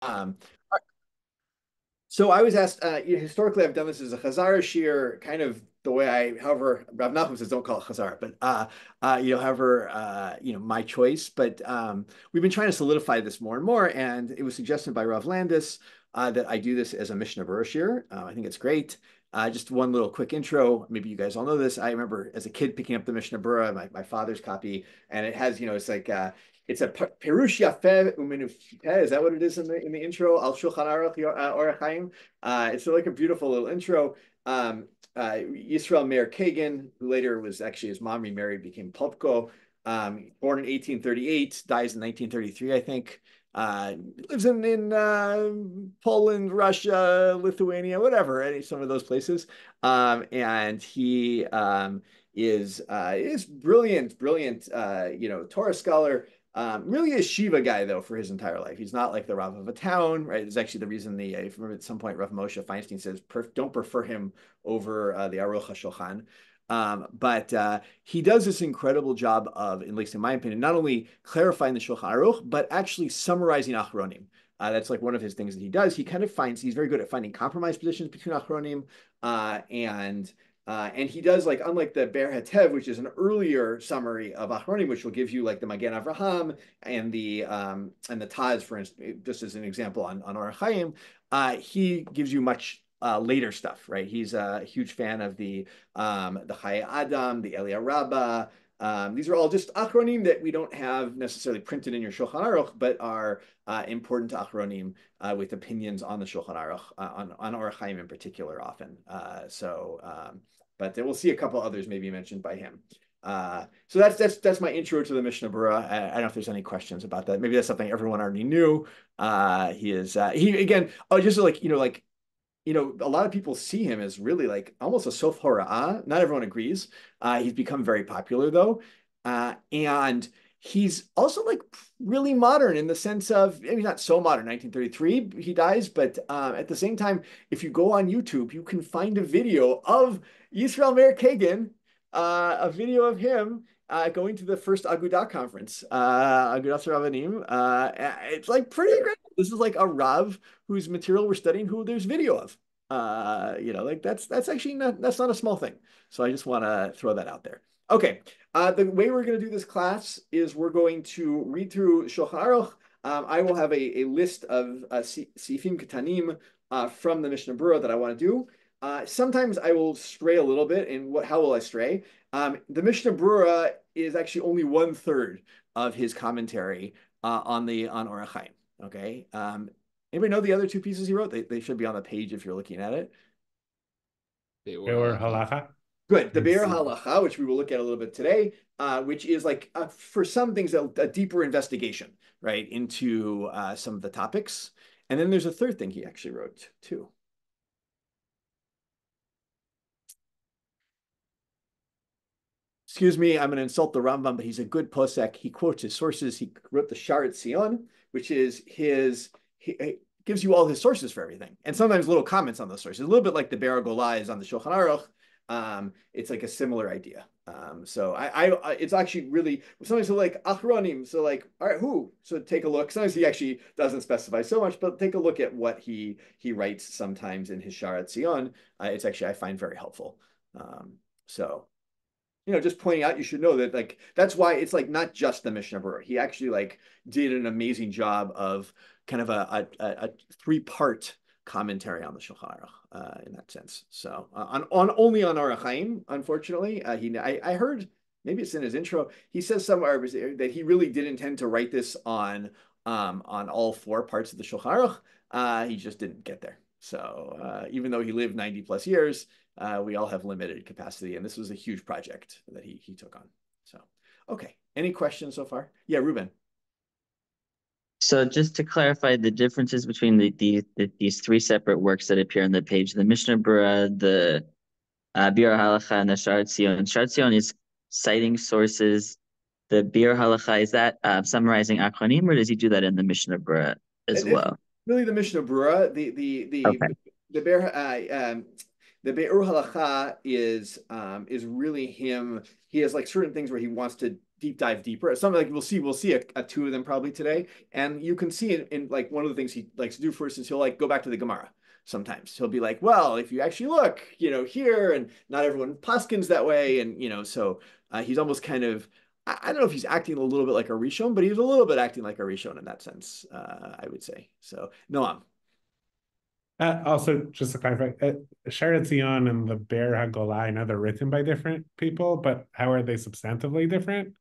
Um, so I was asked, historically, I've done this as a Chazara Shiur, kind of the way however, Rav Nachum says don't call it Chazara, but, however, my choice. But we've been trying to solidify this more and more, and it was suggested by Rav Landis that I do this as a Mishnah Berurah Shiur. I think it's great. Just one little quick intro. Maybe you guys all know this. I remember as a kid picking up the Mishnah Berurah, my father's copy, and it has, it's like, it's a Perush Yafeh Umenufeh. Is that what it is in the intro? Al Shulchan Aruch Orach Chaim. It's like a beautiful little intro. Yisrael Meir Kagan, who later was actually his mom remarried, became Popko. Born in 1838, dies in 1933, I think. Lives in Poland, Russia, Lithuania, whatever, some of those places. And he is brilliant, Torah scholar. Really a Shiva guy though for his entire life. He's not like the Rav of a town, right? It's actually the reason if you remember at some point Rav Moshe Feinstein says don't prefer him over the Aruch HaShulchan. But he does this incredible job of, at least in my opinion, not only clarifying the Shulchan Aruch, but actually summarizing Achronim. That's like one of his things that he does. He kind of he's very good at finding compromise positions between Achronim, and he does, like, unlike the Ber Hetev, which is an earlier summary of Achronim, which will give you like the Magen Avraham and the Taz, for instance, just as an example on Orach Chaim. He gives you much later stuff, right? He's a huge fan of the Chayei Adam, the Eliyah Rabbah. These are all just Achronim that we don't have necessarily printed in your Shulchan Aruch, but are important to Achronim with opinions on the Shulchan Aruch, on Orach Chaim in particular, often. But we'll see a couple others maybe mentioned by him. So that's my intro to the Mishnah Berurah. I don't know if there's any questions about that. Maybe that's something everyone already knew. He again, just a lot of people see him as really like almost a sof hora'ah. Not everyone agrees. He's become very popular though. And he's also like really modern in the sense of, maybe not so modern, 1933 he dies, but at the same time, if you go on YouTube, you can find a video of Yisrael Meir Kagan, a video of him going to the first Agudah conference, Agudas Ravanim. It's like pretty great. This is like a Rav whose material we're studying, who there's video of. Like that's actually that's not a small thing. So I just want to throw that out there. Okay. The way we're going to do this class is we're going to read through Shulchan Aruch. I will have a list of Sifim Ketanim from the Mishnah Berurah that I want to do. Sometimes I will stray a little bit, and how will I stray? The Mishnah Berurah is actually only 1/3 of his commentary on Orach Chaim. Okay. Anybody know the other two pieces he wrote? They should be on the page if you're looking at it. Be'or Halacha. Good. The Be'or Halacha, which we will look at a little bit today, which is like, for some things, a deeper investigation, right, into some of the topics. And then there's a third thing he actually wrote too. Excuse me, I'm going to insult the Rambam, but he's a good posek. He quotes his sources. He wrote the Sha'ar Tzion, which is he gives you all his sources for everything, and sometimes little comments on those sources. A little bit like the Be'er Golah is on the Shulchan Aruch. It's like a similar idea. So it's actually really, sometimes like Achronim, so like, all right, who? So take a look. Sometimes he actually doesn't specify so much, but take a look at what he writes sometimes in his Sha'ar Tzion. It's actually, I find, very helpful. So just pointing out, you should know that, like, that's why it's like not just the Mishnah Berurah. He actually like did an amazing job of kind of a 3-part commentary on the Shulchan Aruch in that sense. So on only on Orach Chaim, unfortunately, I heard, maybe it's in his intro, he says somewhere that he really did intend to write this on all 4 parts of the Shulchan Aruch. He just didn't get there. So even though he lived 90 plus years, we all have limited capacity, and this was a huge project that he took on. So, okay. Any questions so far? Yeah, Ruben. So just to clarify the differences between these 3 separate works that appear on the page, the Mishnah Berurah, the Be'or Halacha, and the Sha'ar Tzion. Sha'ar Tzion is citing sources. The Be'or Halacha, is that summarizing Achronim, or does he do that in the Mishnah Berurah as well? Really, the Mishnah Berurah, the Be'or Halacha is really him. He has like certain things where he wants to deep dive deeper. Something like we'll see a two of them probably today, and you can see it in like one of the things he likes to do first is he'll like go back to the Gemara. Sometimes he'll be like, well, if you actually look, here, and not everyone paskins that way, and so he's almost kind of, I don't know if he's acting a little bit like a Rishon, but he's a little bit acting like a Rishon in that sense, I would say. So, Noam. Also, just to clarify, Sharet Zion and the Be'er HaGolah, I know they're written by different people, but how are they substantively different?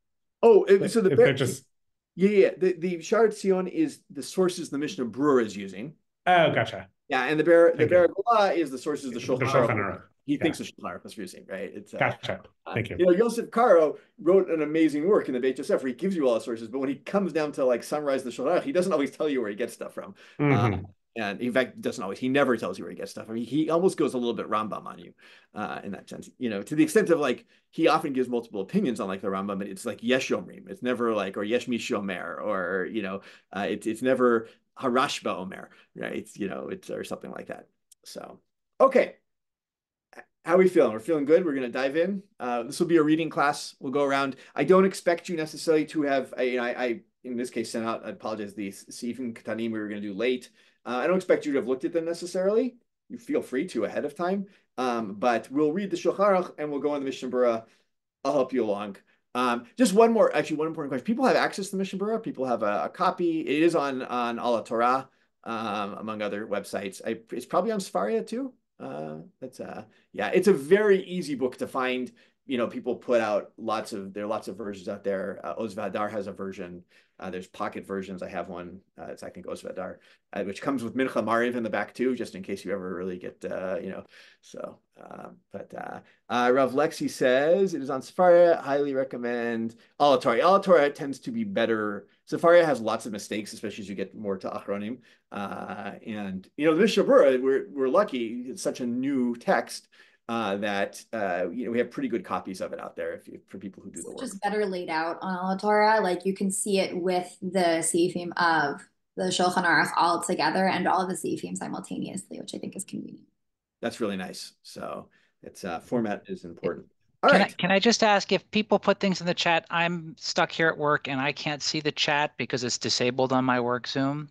Oh, so the if Be'er, they're just the Sharet Zion is the sources the Mishnah Berurah is using. oh, gotcha. Yeah, and the Be'er HaGolah is the sources the The Shulchan Shulchan Aruch. Aruch. He thinks the Shulchan Aruch is using, right? It's gotcha. Thank you. Yosef Karo wrote an amazing work in the Beit Yosef where he gives you all the sources, but when he comes down to like summarize the Shulchan Aruch, he doesn't always tell you where he gets stuff from. And in fact, doesn't always. He never tells you where he gets stuff. I mean, he almost goes a little bit Rambam on you, in that sense. To the extent of like he often gives multiple opinions on like the Rambam, but it's like Yesh Yomrim. It's never like or Yesh Mishomer or it's never Harashba Omer, right? It's or something like that. So okay. How are we feeling? We're feeling good. We're going to dive in. This will be a reading class. We'll go around. I don't expect you necessarily to have, I in this case sent out, I apologize, the Seifim Katanim we were going to do late. I don't expect you to have looked at them necessarily. You feel free to ahead of time. But we'll read the Shulchan Aruch and we'll go on the Mishnah Berurah. I'll help you along. Just one important question. People have access to the Mishnah Berurah. People have a copy. It is on Ala Torah, among other websites. It's probably on Sefaria too. It's a very easy book to find. People put out there are lots of versions out there. Ozvadar has a version. There's pocket versions. I have one. It's I think Ozvadar, which comes with Mincha Mariv in the back too, just in case you ever really get So, Rav Lexi says it is on Sefaria. Highly recommend Alatorah. Alatorah tends to be better. Sefaria has lots of mistakes, especially as you get more to Achronim. And the Mishnah Berurah, we're lucky. It's such a new text that we have pretty good copies of it out there for people who do the work. Just better laid out on Al Torah, like you can see it with the seifim of the Shulchan Aruch all together and all of the seifim simultaneously, which I think is convenient. That's really nice. So it's format is important. Can I just ask if people put things in the chat? I'm stuck here at work and I can't see the chat because it's disabled on my work Zoom.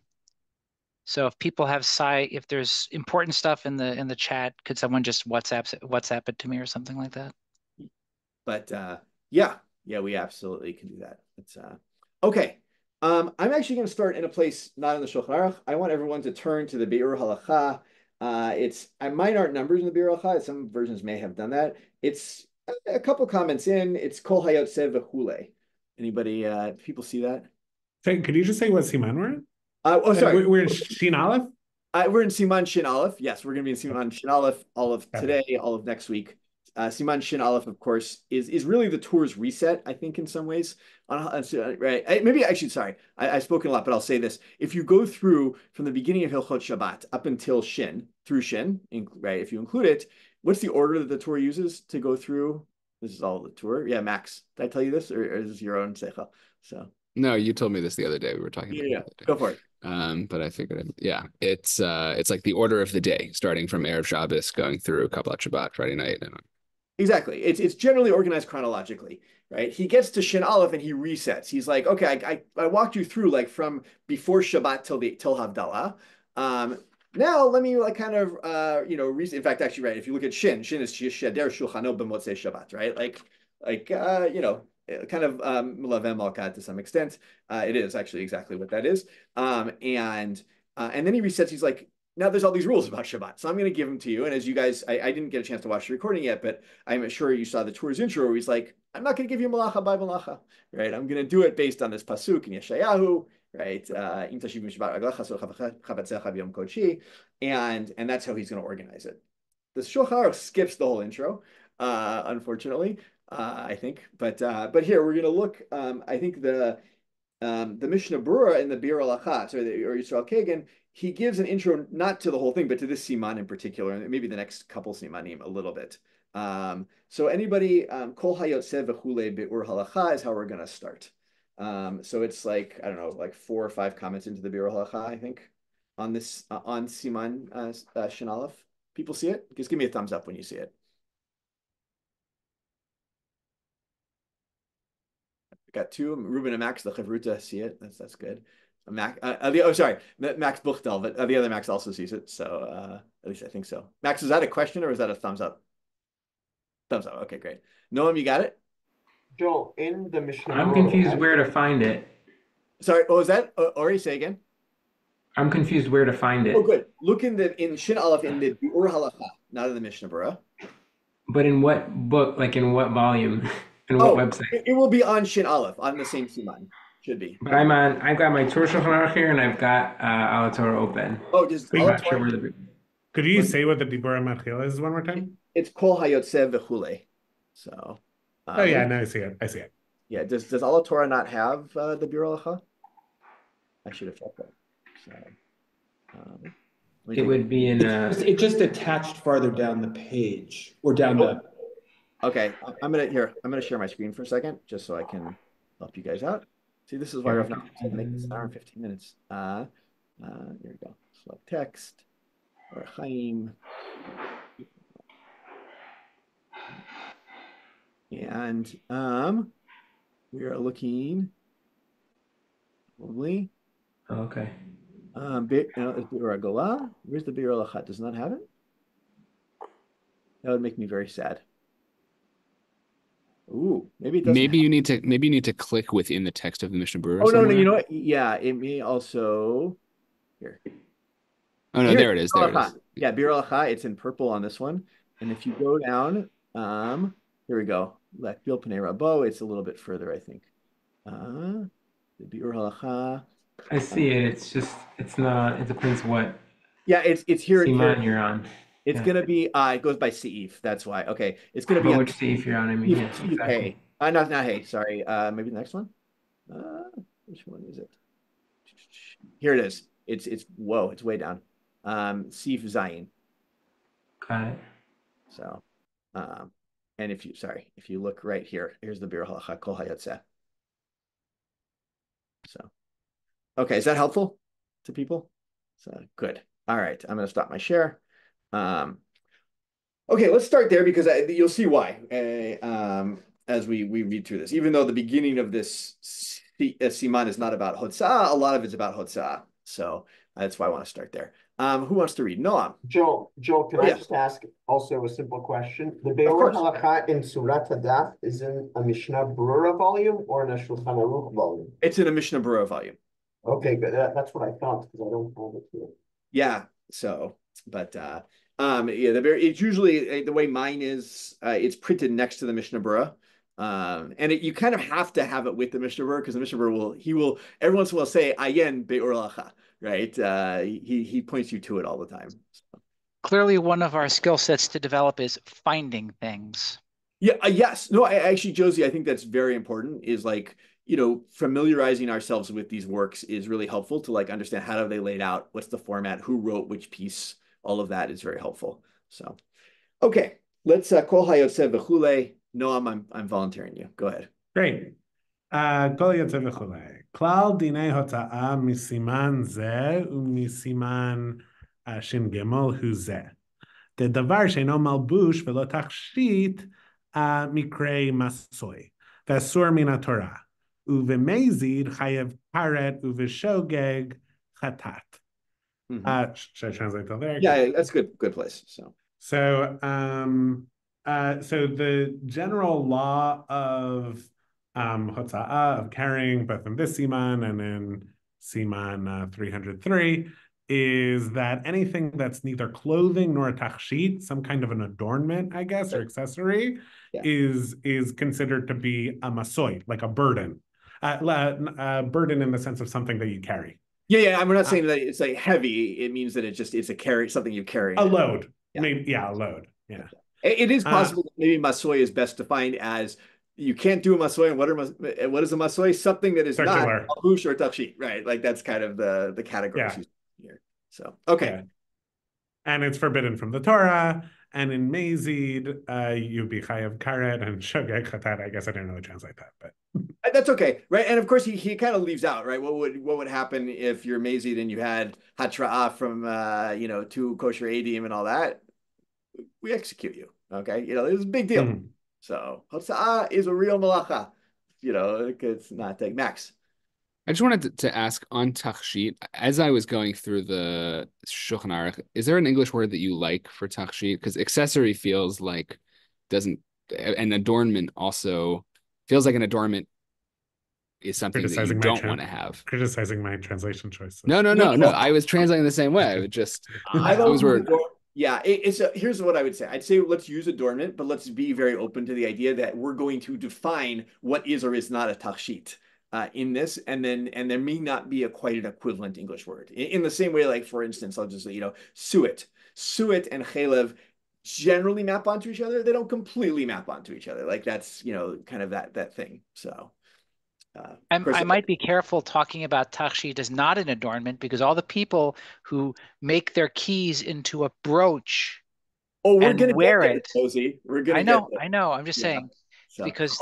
So if people have if there's important stuff in the chat, could someone just WhatsApp it to me or something like that? But we absolutely can do that. It's okay. I'm actually going to start in a place not in the Shulchan Aruch. I want everyone to turn to the Be'ur Halacha. Mine aren't numbers in the Be'ur Halacha. Some versions may have done that. It's a couple comments in. It's Kol Hayot Sev V'Hule. Anybody? People see that? Could you just say what Siman we're in? Sorry. We're in Shin Aleph? We're in Siman Shin Aleph. Yes, we're going to be in Siman Shin Aleph all of today, all of next week. Siman Shin Aleph, of course, is really the tour's reset, I think, in some ways. Right? Maybe actually, sorry, I've spoken a lot, but I'll say this: if you go through from the beginning of Hilchot Shabbat up until Shin, through Shin, right? If you include it, what's the order that the tour uses to go through? This is all the tour. Yeah, Max, did I tell you this, or is this your own seicha? So. No, you told me this the other day. We were talking about it. Go for it. But I figured, it's like the order of the day, starting from Erev Shabbos, going through Kabbalat Shabbat, Friday night. Exactly. It's generally organized chronologically, right? He gets to Shin Aleph and he resets. He's like, okay, I walked you through like from before Shabbat till Havdalah. Now let me like kind of in fact, actually, right, if you look at Shin is Sheder Shulchano B'Motzei Shabbat, right? Kind of Melaveh Malkat to some extent. It is actually exactly what that is. And then he resets. He's like, now there's all these rules about Shabbat, so I'm going to give them to you. And as you guys, I didn't get a chance to watch the recording yet, but I'm sure you saw the tour's intro where he's like, I'm not going to give you malacha by malacha, right? I'm going to do it based on this pasuk in Yeshayahu, right? And that's how he's going to organize it. The Shulchan Aruch skips the whole intro, unfortunately. I think, but here we're going to look. I think the Mishnah Berurah in the Be'ur Halacha, or Yisrael Kagan, he gives an intro not to the whole thing, but to this siman in particular, and maybe the next couple simanim a little bit. So anybody, Kol Hayot Sev V'Hule Be'ur Halacha is how we're going to start. So it's like I don't know, like 4 or 5 comments into the Be'ur Halacha, I think, on this on siman Shin Aleph. People see it? Just give me a thumbs up when you see it. got two. Ruben and Max, the Chavruta see it. That's good. Max, sorry, Max Buchtel, but the other Max also sees it. So at least I think so. Max, is that a question or is that a thumbs up? Thumbs up. Okay, great. Noam, you got it? Joel, in the Mishnah I'm Berurah, confused where to find it. Sorry, what was that? Ori, say again. I'm confused where to find it. Oh, good. Look in Shin Aleph in the Biur Halacha, not in the Mishnah Berurah. But in what book, like in what volume, in what website? It will be on Shin Aleph on the same siman. Should be. But I've got my Torah Shulchan Aruch here, and I've got Al Torah open. Oh, just I'm not sure where the. Could you say what the Dibura Matchila is one more time? It's Kol Hayotzev V'chule. So. Oh yeah, no, I see it. I see it. Yeah. Does Al Torah not have the Biur Halacha? I should have checked that. So. It would be in. It just attached farther down the page or down the. Okay, I'm gonna share my screen for a second just so I can help you guys out. See, this is why I've not make this an hour and 15 minutes. Here we go. Select text or Chaim. And we are looking probably. Oh, okay. Biur Gola. Where's the Biur Halacha? Does not have it. That would make me very sad. Ooh, maybe it doesn't. Maybe you need to click within the text of the Mishnah Berurah. Oh no, somewhere. you know what? Yeah, it may also here. Oh no, Here, there it is. There it is. Yeah, Biur Halacha. It's in purple on this one, and if you go down, here we go. Lek Bil Pnei Rabo. It's a little bit further, I think. The Biur Halacha. I see it. It's not. It depends what. Yeah, it's here. Siman you're on. It's gonna be. It goes by Seif. That's why. Okay, it's gonna be. But which Seif you're on? I mean, yes, exactly. Hey, not hey. Sorry. Maybe the next one. Which one is it? Here it is. It's whoa. It's way down. Seif Zayin. Got it. So, and if you look right here, here's the Biur Halacha Kol Hayotzeh. So, okay, is that helpful to people? So good. All right, I'm going to stop my share. Okay, let's start there because you'll see why as we read through this. Even though the beginning of this siman is not about Hotzah, a lot of it's about Hotzah. So that's why I want to start there. Who wants to read? Noam. Joel, can I just ask also a simple question? The Biur Halacha in Surat Hadaf is in a Mishnah Berurah volume or in a Shulchan Aruch volume? It's in a Mishnah Berurah volume. Okay, good. That's what I thought because I don't have it here. Yeah. So, but yeah, it's usually the way mine is. It's printed next to the Mishnah Berurah. And you kind of have to have it with the Mishnah Berurah because the Mishnah Berurah will every once in a while say ayen Biur Halacha, right? He points you to it all the time. So. Clearly, one of our skill sets to develop is finding things. Yeah. Yes. No. Actually, Josie, I think that's very important. Is like familiarizing ourselves with these works is really helpful to like understand how do they laid out, what's the format, who wrote which piece. All of that is very helpful. So, okay, let's Kol Hayotzeh V'chule. Noam, I'm volunteering you. Go ahead. Great. Kol Hayotzeh V'chule. Klal dinei hotza'a misiman ze umisiman shin gimel hu ze. The davar sheino malbush velo tachshit mikrei masoi. V'asur min haTorah. Uvemezid chayev karet uveshogeg chatat. Should I translate that there? Yeah, that's good place. So the general law of Hotza'ah, of carrying, both in this siman and in siman 303, is that anything that's neither clothing nor a tachshit, some kind of an adornment, I guess, or accessory, is considered to be a masoi, like a burden. A burden in the sense of something that you carry. Yeah. I'm not saying that it's like heavy. It means that it's a carry, something you carry. A load. Yeah. Maybe, a load. Yeah. It is possible that maybe masoi is best defined as you can't do a masoi. And what is a masoi? Something that is circular. Not a bush or tachshit, right? Like that's kind of the category here. So okay. Yeah. And it's forbidden from the Torah. And in Mazid, you be chayav karet and shogeg chatat. I guess I didn't really translate that, but that's okay, right? And of course, he kind of leaves out, right? What would happen if you're Mazid and you had hatra'ah from 2 kosher adim and all that? We execute you, okay? It's a big deal. So hotza'ah is a real malacha. it's not like Max. I just wanted to ask on tachshit, as I was going through the Shulchan Aruch, is there an English word that you like for tachshit? Because accessory feels like doesn't, and adornment also feels like an adornment is something that you don't want to have. Criticizing my translation choices. No. I was translating the same way. I would just those were. Yeah, here's what I would say. I'd say let's use adornment, but let's be very open to the idea that we're going to define what is or is not a tachshit in this, and there may not be quite an equivalent English word. In the same way, like for instance, I'll just say, suet and chalev generally map onto each other. They don't completely map onto each other. Like that's kind of that thing. So. I might be careful talking about tachshit as not an adornment because all the people who make their keys into a brooch we're and gonna wear get there, it. Rosie. We're gonna get there. I know. I'm just saying So. because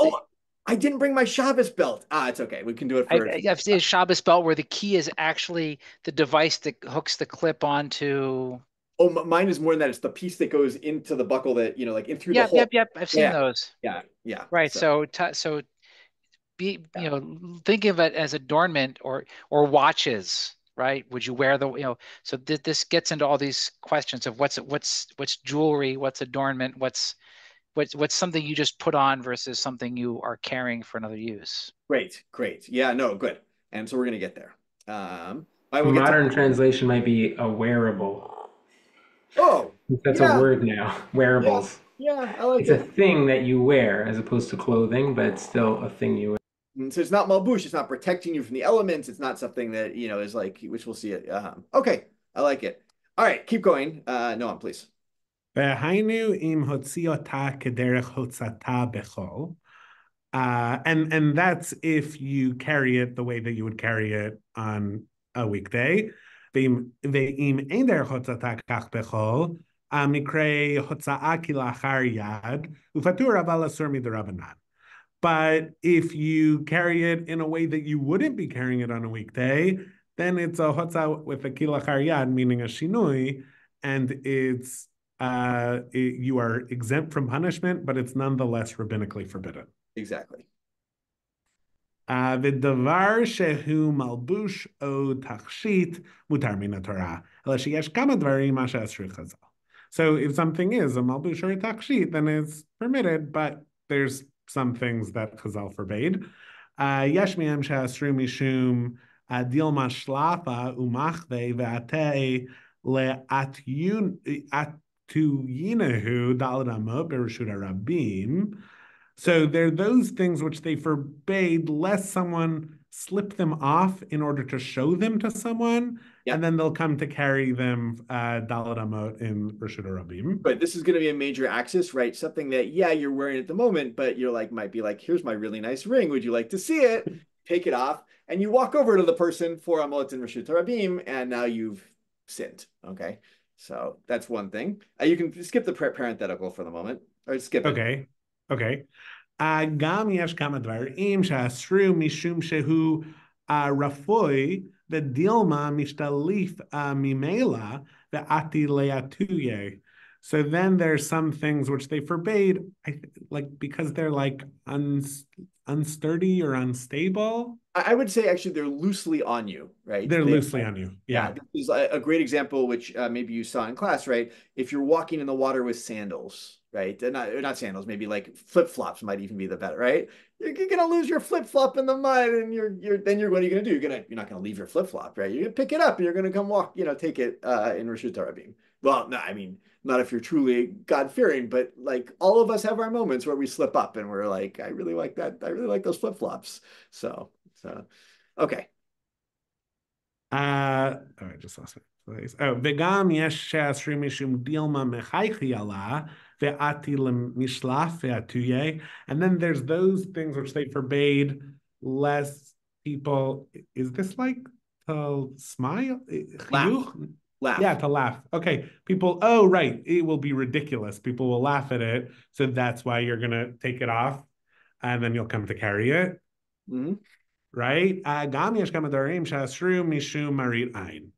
I didn't bring my Shabbos belt. It's okay. We can do it for. I've seen a Shabbos belt where the key is actually the device that hooks the clip onto. Oh, mine is more than that. It's the piece that goes into the buckle that like in through the hole. Yep. I've seen those. Yeah. Right. So be think of it as adornment or watches, right? Would you wear the so this gets into all these questions of what's jewelry, what's adornment, what's something you just put on versus something you are carrying for another use. Great. Yeah, no, good. And so we're gonna get there. Modern translation might be a wearable. Oh, that's a word now. Wearables. Yeah, I like it. It's a thing that you wear as opposed to clothing, but it's still a thing you wear. So it's not malbush. It's not protecting you from the elements. It's not something that is like, which we'll see it. Okay, I like it. All right, keep going. Noam, please. And that's if you carry it the way that you would carry it on a weekday. But if you carry it in a way that you wouldn't be carrying it on a weekday, then it's a hotza with a kilachar yad, meaning a shinui, and you are exempt from punishment, but it's nonetheless rabbinically forbidden. Exactly. ודבר שהוא מלבוש או תכשיט מותר מן התורה, אלא שיש כמה דברים מה שאסרו חז"ל. So if something is a malbush or a tachshit, then it's permitted, but there's some things that Chazal forbade. Yesh mi'em she'asru mishum dilma shlafa umachve ve'atei le'atuyinahu daled amot bereshut harabim. So there are those things which they forbade, lest someone slip them off in order to show them to someone, and then they'll come to carry them daled amot in Reshut Rabim. But this is going to be a major axis, right? Something that, you're wearing at the moment, but you're like, might be like, here's my really nice ring. Would you like to see it? Take it off. And you walk over to the person for amot in Reshut Rabim, and now you've sinned. Okay. So that's one thing. You can skip the parenthetical for the moment, or skip it. Okay. גם יש כמה דברים שאסרו משום שהוא רפוי ודילמה משתליף ממילא ועתי להטויה. So then there's some things which they forbade, because they're like unsturdy or unstable. I would say actually they're loosely on you, right? They're loosely on you. Yeah. This is a great example, which maybe you saw in class, right? If you're walking in the water with sandals, right? Not sandals, maybe like flip-flops might even be the better, right? You're gonna lose your flip-flop in the mud, and what are you gonna do? You're not gonna leave your flip-flop, right? You're gonna pick it up and you're gonna come walk, take it in Reshut Rabim. Well, no, I mean, not if you're truly God-fearing, but like all of us have our moments where we slip up and we're like, I really like that. I really like those flip-flops. So okay. I just lost it. וגם יש שאסרים משום דילמה מחייכי עלה ועתי למשלף ועטויה. And then there's those things which they forbade, lest people, is this like to smile? Laugh. Yeah, to laugh. Okay. People, oh, right. It will be ridiculous. People will laugh at it. So that's why you're going to take it off and then you'll come to carry it. Mm-hmm. Right? גם יש כמה דברים שאסרו משום מראית עין.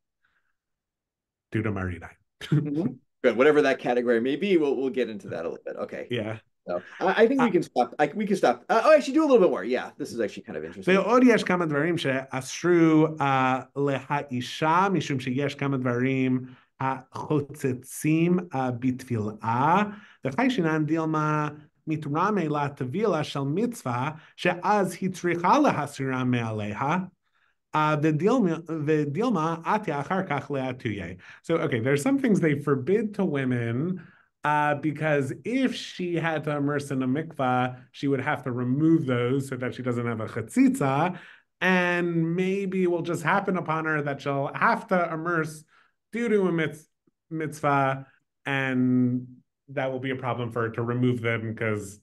Due to מראית עין. Good. Whatever that category may be, we'll get into that a little bit. Okay. Yeah. So I think we can stop. We can stop. Actually, do a little bit more. Yeah, this is actually kind of interesting. ועוד יש כמה דברים שאסרו להאישה, משום שיש כמה דברים החוצצים בתפילה, וכי שינן דילמה מתרמה לטבילה של מצווה, שאז היא צריכה להסירה מעליה, ודילמה עטיה אחר כך להטויה. So, okay, there's some things they forbid to women, because if she had to immerse in a mikvah, she would have to remove those so that she doesn't have a chatzitza, and maybe it will just happen upon her that she'll have to immerse due to a mitzvah, and that will be a problem for her to remove them because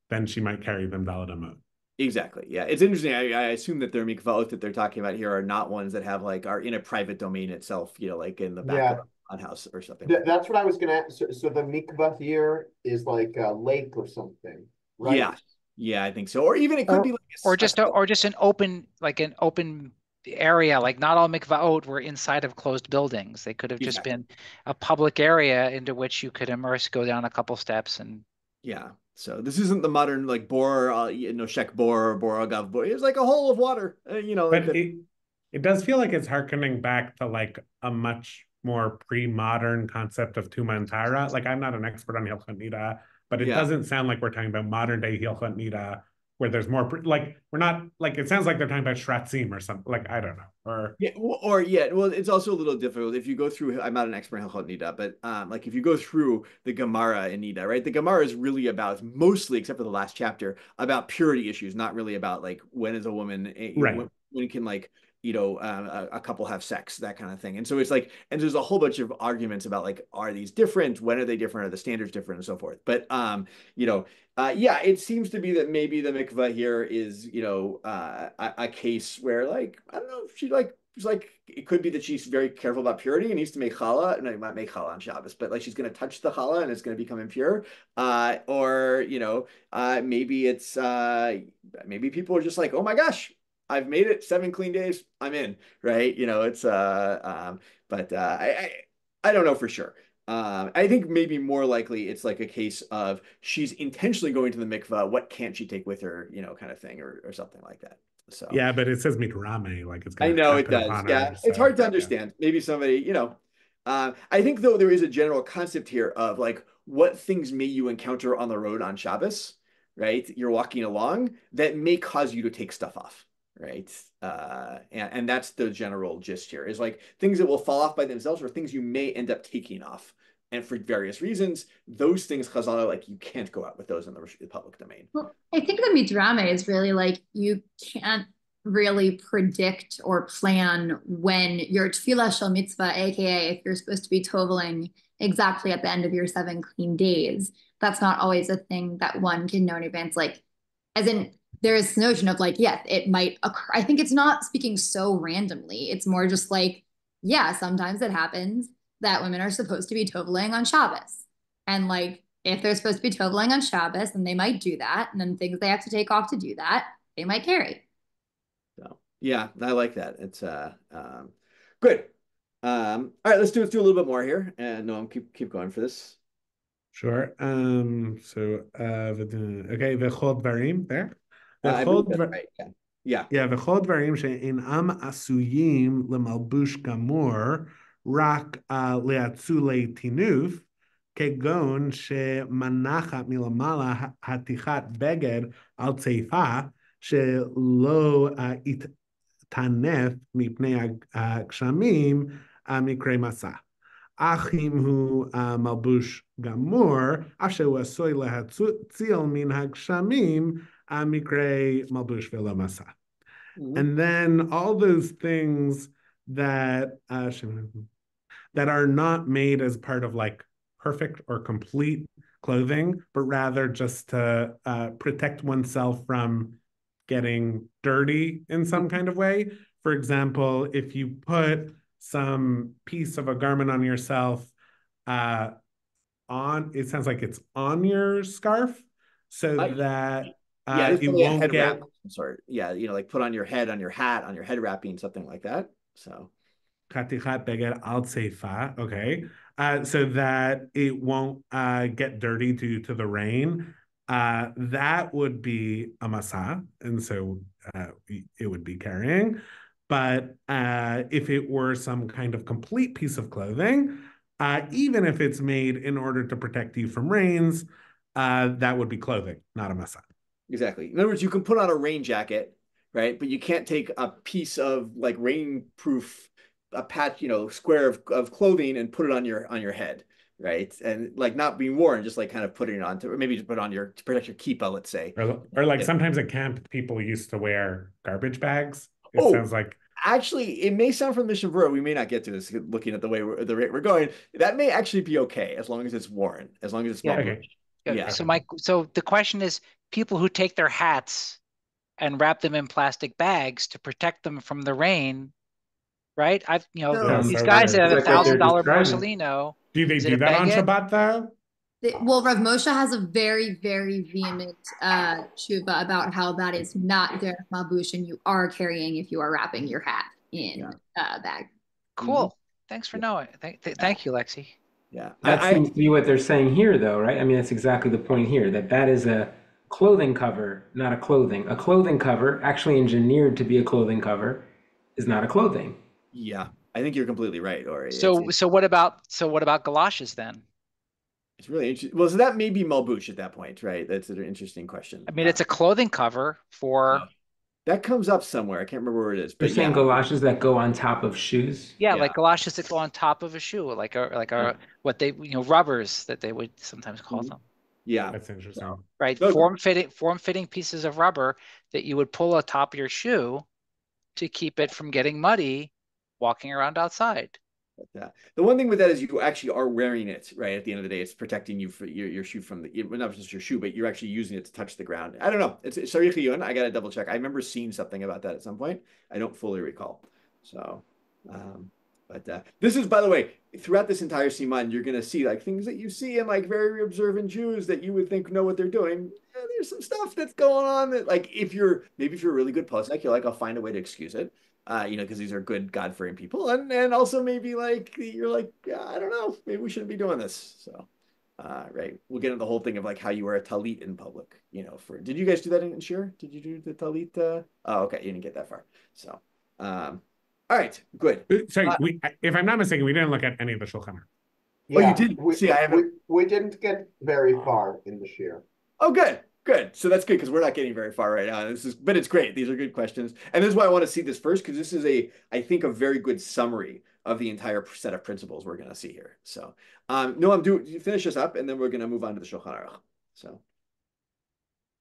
then she might carry them daled amot. Exactly. Yeah, it's interesting. I assume that their mikvaot that they're talking about here are not ones that have are in a private domain itself. Like in the back of a house or something. That's what I was going to ask. So the mikvah here is like a lake or something, right? Yeah, I think so. Or even it could be just an open area. Like not all mikvaot were inside of closed buildings. They could have just been a public area into which you could immerse, go down a couple steps, and So this isn't the modern bor, shek bor or bor agav bor. It's like a hole of water, But it does feel like it's harkening back to a much more pre-modern concept of Tuma and Tara. I'm not an expert on Hilchot Nida, but it doesn't sound like we're talking about modern day Hilchot Nida, where there's more we're not it sounds like they're talking about Shratzim or something. I don't know. Well, it's also a little difficult if you go through. I'm not an expert in Hilchot Nida, but if you go through the Gemara in Nida, right? The Gemara is really about mostly, except for the last chapter, about purity issues, not really about when is a woman, when can a couple have sex, that kind of thing. And so it's and there's a whole bunch of arguments about are these different? When are they different? Are the standards different, and so forth? But it seems to be that maybe the mikvah here is a case where I don't know, she it could be that she's very careful about purity and needs to make challah, no, not make challah on Shabbos, but she's going to touch the challah and it's going to become impure, or maybe it's maybe people are just oh my gosh, I've made it 7 clean days, I'm in, right? It's but I don't know for sure. I think maybe more likely it's a case of she's intentionally going to the mikvah. What can't she take with her, kind of thing, or something like that. So yeah, but it says mitrame, it's I know it does. Yeah, it's hard to understand. Maybe somebody, I think though there is a general concept here of what things may you encounter on the road on Shabbos, right? You're walking along that may cause you to take stuff off. Right. And that's the general gist here is things that will fall off by themselves or things you may end up taking off. And for various reasons, those things, Chazal are you can't go out with those in the public domain. Well, I think the midrame is really you can't really predict or plan when your tefillah shel mitzvah, aka if you're supposed to be toveling exactly at the end of your 7 clean days. That's not always a thing that one can know in advance. As in, there's this notion of yes, it might occur. I think it's not speaking so randomly. It's more just sometimes it happens that women are supposed to be toveling on Shabbos. And if they're supposed to be toveling on Shabbos, then they might do that. And then things they have to take off to do that, they might carry. So yeah, I like that. It's good. All right, let's do a little bit more here. And Noam, keep going for this. Sure. So okay, v'chol dvarim there. וכל דברים שאינם עשויים למלבוש גמור, רק לאצולי טינוף, כגון שמנחת מלמעלה חתיכת בגד על צעיפה, שלא יתענף מפני הגשמים, מקרה מסע. אך אם הוא מלבוש גמור, אף שהוא עשוי להציל מן הגשמים, mikre malbush velo masa. And then all those things that are not made as part of perfect or complete clothing, but rather just to protect oneself from getting dirty in some kind of way. For example, if you put some piece of a garment on yourself it sounds like it's on your scarf, so that you won't get sort. Yeah, put on your head, on your hat, on your head wrapping, something like that. So Katichat beged al seifa, okay, so that it won't get dirty due to the rain. that would be a masa, and so it would be carrying. But if it were some kind of complete piece of clothing, even if it's made in order to protect you from rains, that would be clothing, not a masa. Exactly. In other words, you can put on a rain jacket, right? But you can't take a piece of like rain-proof, a patch, square of clothing and put it on your head, right? And like not being worn, just like kind of putting it on to, or maybe just put on to protect your kippah, let's say. Or like sometimes at camp, people used to wear garbage bags. It Oh, sounds like actually, it may sound from Mishnah Berurah. We may not get to this looking at the rate we're going. That may actually be okay as long as it's worn, as long as it's Yeah. okay. Yeah. So the question is, people who take their hats and wrap them in plastic bags to protect them from the rain, right? These guys that have $1,000 Borsalino. Do they Is it do a that on baguette? Shabbat though? Well, Rav Moshe has a very, very vehement tshuva about how that is not derech malbush, and you are carrying if you are wrapping your hat in a bag. Cool. Thanks for knowing. Thank you, Lexi. Yeah. That seems to be what they're saying here, though, right? I mean, that's exactly the point here, that is a clothing cover, not a clothing. A clothing cover, actually engineered to be a clothing cover, is not a clothing. Yeah, I think you're completely right, Ori. So what about galoshes then? It's really interesting. Well, so that may be malbush at that point, right? That's an interesting question. I mean, it's a clothing cover for. That comes up somewhere. I can't remember where it is. You're saying galoshes that go on top of shoes? Yeah, like galoshes that go on top of a shoe, like what they rubbers that they would sometimes call them. Yeah, that's interesting. Right, form-fitting pieces of rubber that you would pull on top of your shoe to keep it from getting muddy walking around outside. The one thing with that is you actually are wearing it, right? At the end of the day, it's protecting you for your shoe from not just your shoe, but you're actually using it to touch the ground. I don't know. It's Sarich Yun. I got to double check. I remember seeing something about that at some point. I don't fully recall. So, but this is, by the way, throughout this entire Siman, you're going to see like things that you see in like very observant Jews that you would think know what they're doing. Yeah, there's some stuff that's going on that like if you're a really good posek, you're like, I'll find a way to excuse it. Because these are good God-fearing people, and also maybe like you're like, yeah, I don't know, maybe we shouldn't be doing this. So, right, we'll get into the whole thing of like how you wear a talit in public. Did you guys do that in Shiur? Did you do the talit? Oh, okay, you didn't get that far. So, all right, good. Sorry, if I'm not mistaken, we didn't look at any of the Shulchan Aruch. Yeah, you did. We didn't get very far in the Shiur. Oh, good. Good. So that's good because we're not getting very far right now. But it's great. These are good questions. And this is why I want to see this first, because this is I think, a very good summary of the entire set of principles we're going to see here. So, Noam, finish this up, and then we're going to move on to the Shulchan Aruch. So,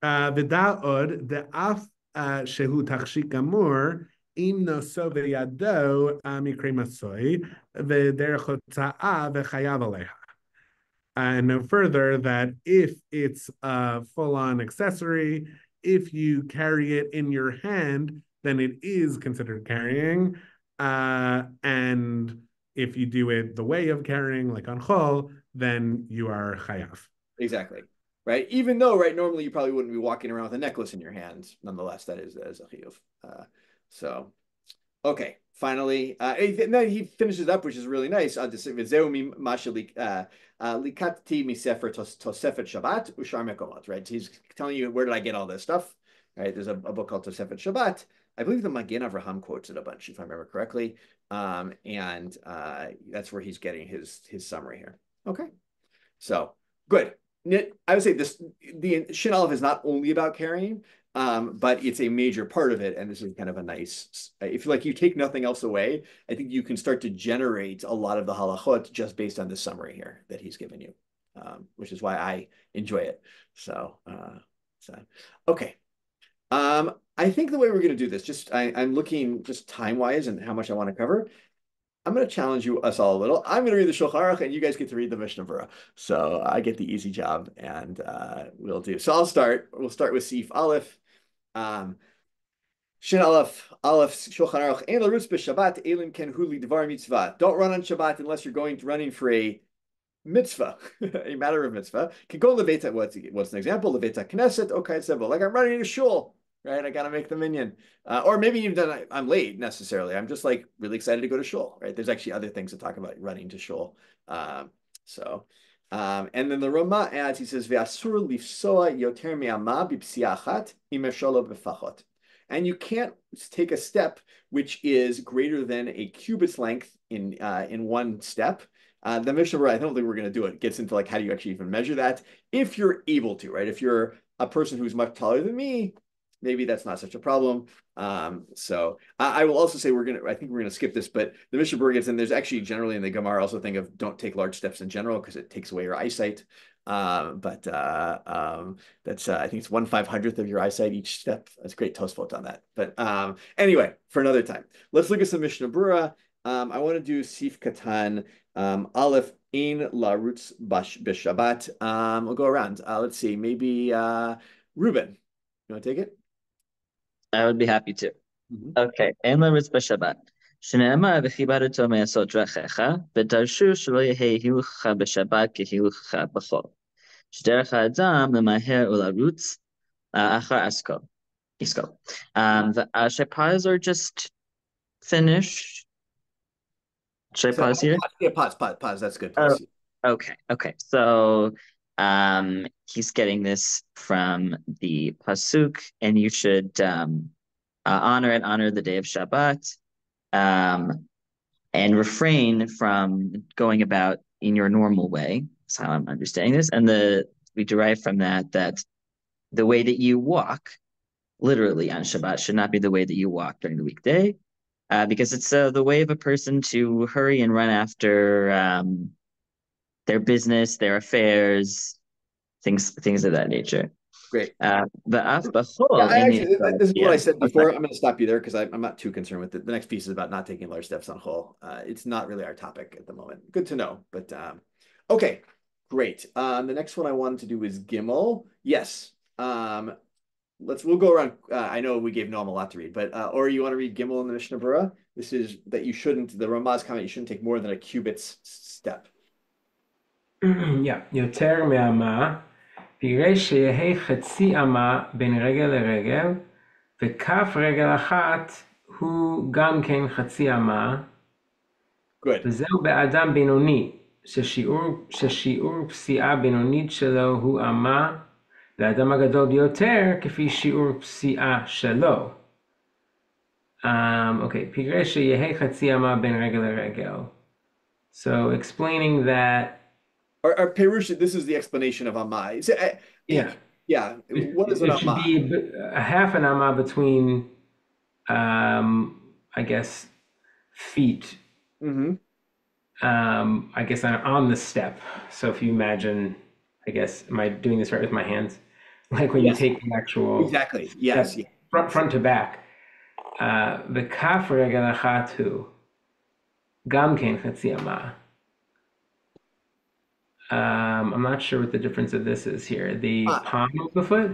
V'da'od de'af shehu tachshik gamur im noso v'yado mikre masoi v'derech hotza'a v'chayav aleha. And no further that if it's a full-on accessory, if you carry it in your hand, then it is considered carrying. And if you do it the way of carrying, like on chol, then you are chayav. Exactly. Right. Even though, right, normally you probably wouldn't be walking around with a necklace in your hands. Nonetheless, that is a chiyuv. So, okay. Finally, and then he finishes up, which is really nice. He's telling you, where did I get all this stuff? Right? There's a book called Tosefet Shabbat. I believe the Magen Avraham quotes it a bunch, if I remember correctly. And that's where he's getting his summary here. Okay. So, good. I would say the Shin Aleph is not only about carrying, but it's a major part of it. And this is kind of a nice, if you take nothing else away, I think you can start to generate a lot of the halachot just based on the summary here that he's given you, which is why I enjoy it. So okay. I think the way we're going to do this, I'm looking just time-wise and how much I want to cover. I'm going to challenge us all a little. I'm going to read the Shulchan Aruch, and you guys get to read the Mishnah Berurah. So I get the easy job, and we'll do. So We'll start with Sif Aleph. Shin Aleph Shulchan Aruch. Ein l'rutz b'Shabbat elim ken hu lidvar mitzvah. Don't run on Shabbat unless you're running for a mitzvah, a matter of mitzvah. Can go leveta. What's an example? Leveta knesset. Okay, simple. Like I'm running to shul. Right, I gotta make the minyan, or maybe even I'm late necessarily. I'm just really excited to go to shul. Right, there's actually other things to talk about running to shul. So And then the Rama adds, he says, "Ve'asur lifsoa yoter me'ama b'psi'a achat im esholo b'fachot." And you can't take a step which is greater than a cubit's length in one step. The Mishnah Berurah, I don't think we're going to do it. It gets into like how do you actually even measure that if you're able to, right? If you're a person who's much taller than me, maybe that's not such a problem. So I will also say I think we're gonna skip this, but the Mishnah Berurah gets in. There's actually generally in the Gemara also think of don't take large steps in general because it takes away your eyesight. That's I think it's 1/500th of your eyesight each step. That's great Tosfot on that. But anyway, for another time, let's look at some Mishnah Berurah. I want to do Sif Katan Aleph Ein Larutz B'Shabbat. We'll go around. Let's see, maybe Ruben. You want to take it? I would be happy to. Okay. אין לרוץ בשבת. שנאמר וכיבדתו מעשות דרכיך, ודרשו שלא יהא הילוכך בשבת כהילוכך בחול. שדרך האדם למהר ולרוץ אחר עסקו. Should I pause or just finish? Should I pause here? Yeah, pause. That's good. Pause. Okay. So he's getting this from the pasuk, and you should honor the day of Shabbat, and refrain from going about in your normal way. That's how I'm understanding this. And we derive from that the way that you walk, literally on Shabbat, should not be the way that you walk during the weekday, because it's the way of a person to hurry and run after their business, their affairs, things of that nature. Great. This is what I said before. I'm going to stop you there because I'm not too concerned with it. The next piece is about not taking large steps on Chol. It's not really our topic at the moment. Good to know. But okay, great. The next one I wanted to do is Gimel. Yes. We'll go around. I know we gave Noam a lot to read, but or you want to read Gimel in the Mishnah Berurah? This is that you shouldn't. The Ramah's comment: you shouldn't take more than a cubit's step. Yeah, יותר מאמה, תראה שיהא חצי אמה בין רגל לרגל, וכף רגל אחת הוא גם כן חצי אמה. Good. וזהו באדם בינוני, ששיעור פסיעה בינונית שלו הוא אמה, לאדם הגדול ביותר כפי שיעור פסיעה שלו. Okay, תראה שיהא חצי אמה בין רגל לרגל. So explaining that. Or Perush, this is the explanation of Amma. Yeah. What is an Amma? It should be a half an Amma between, I guess, feet. I guess on the step. So if you imagine, I guess, am I doing this right with my hands? Like when you take the actual exactly. Yes. Front to back. The kaf regel achat hu gam ken chatzi amma. I'm not sure what the difference of this is here. The palm of the foot?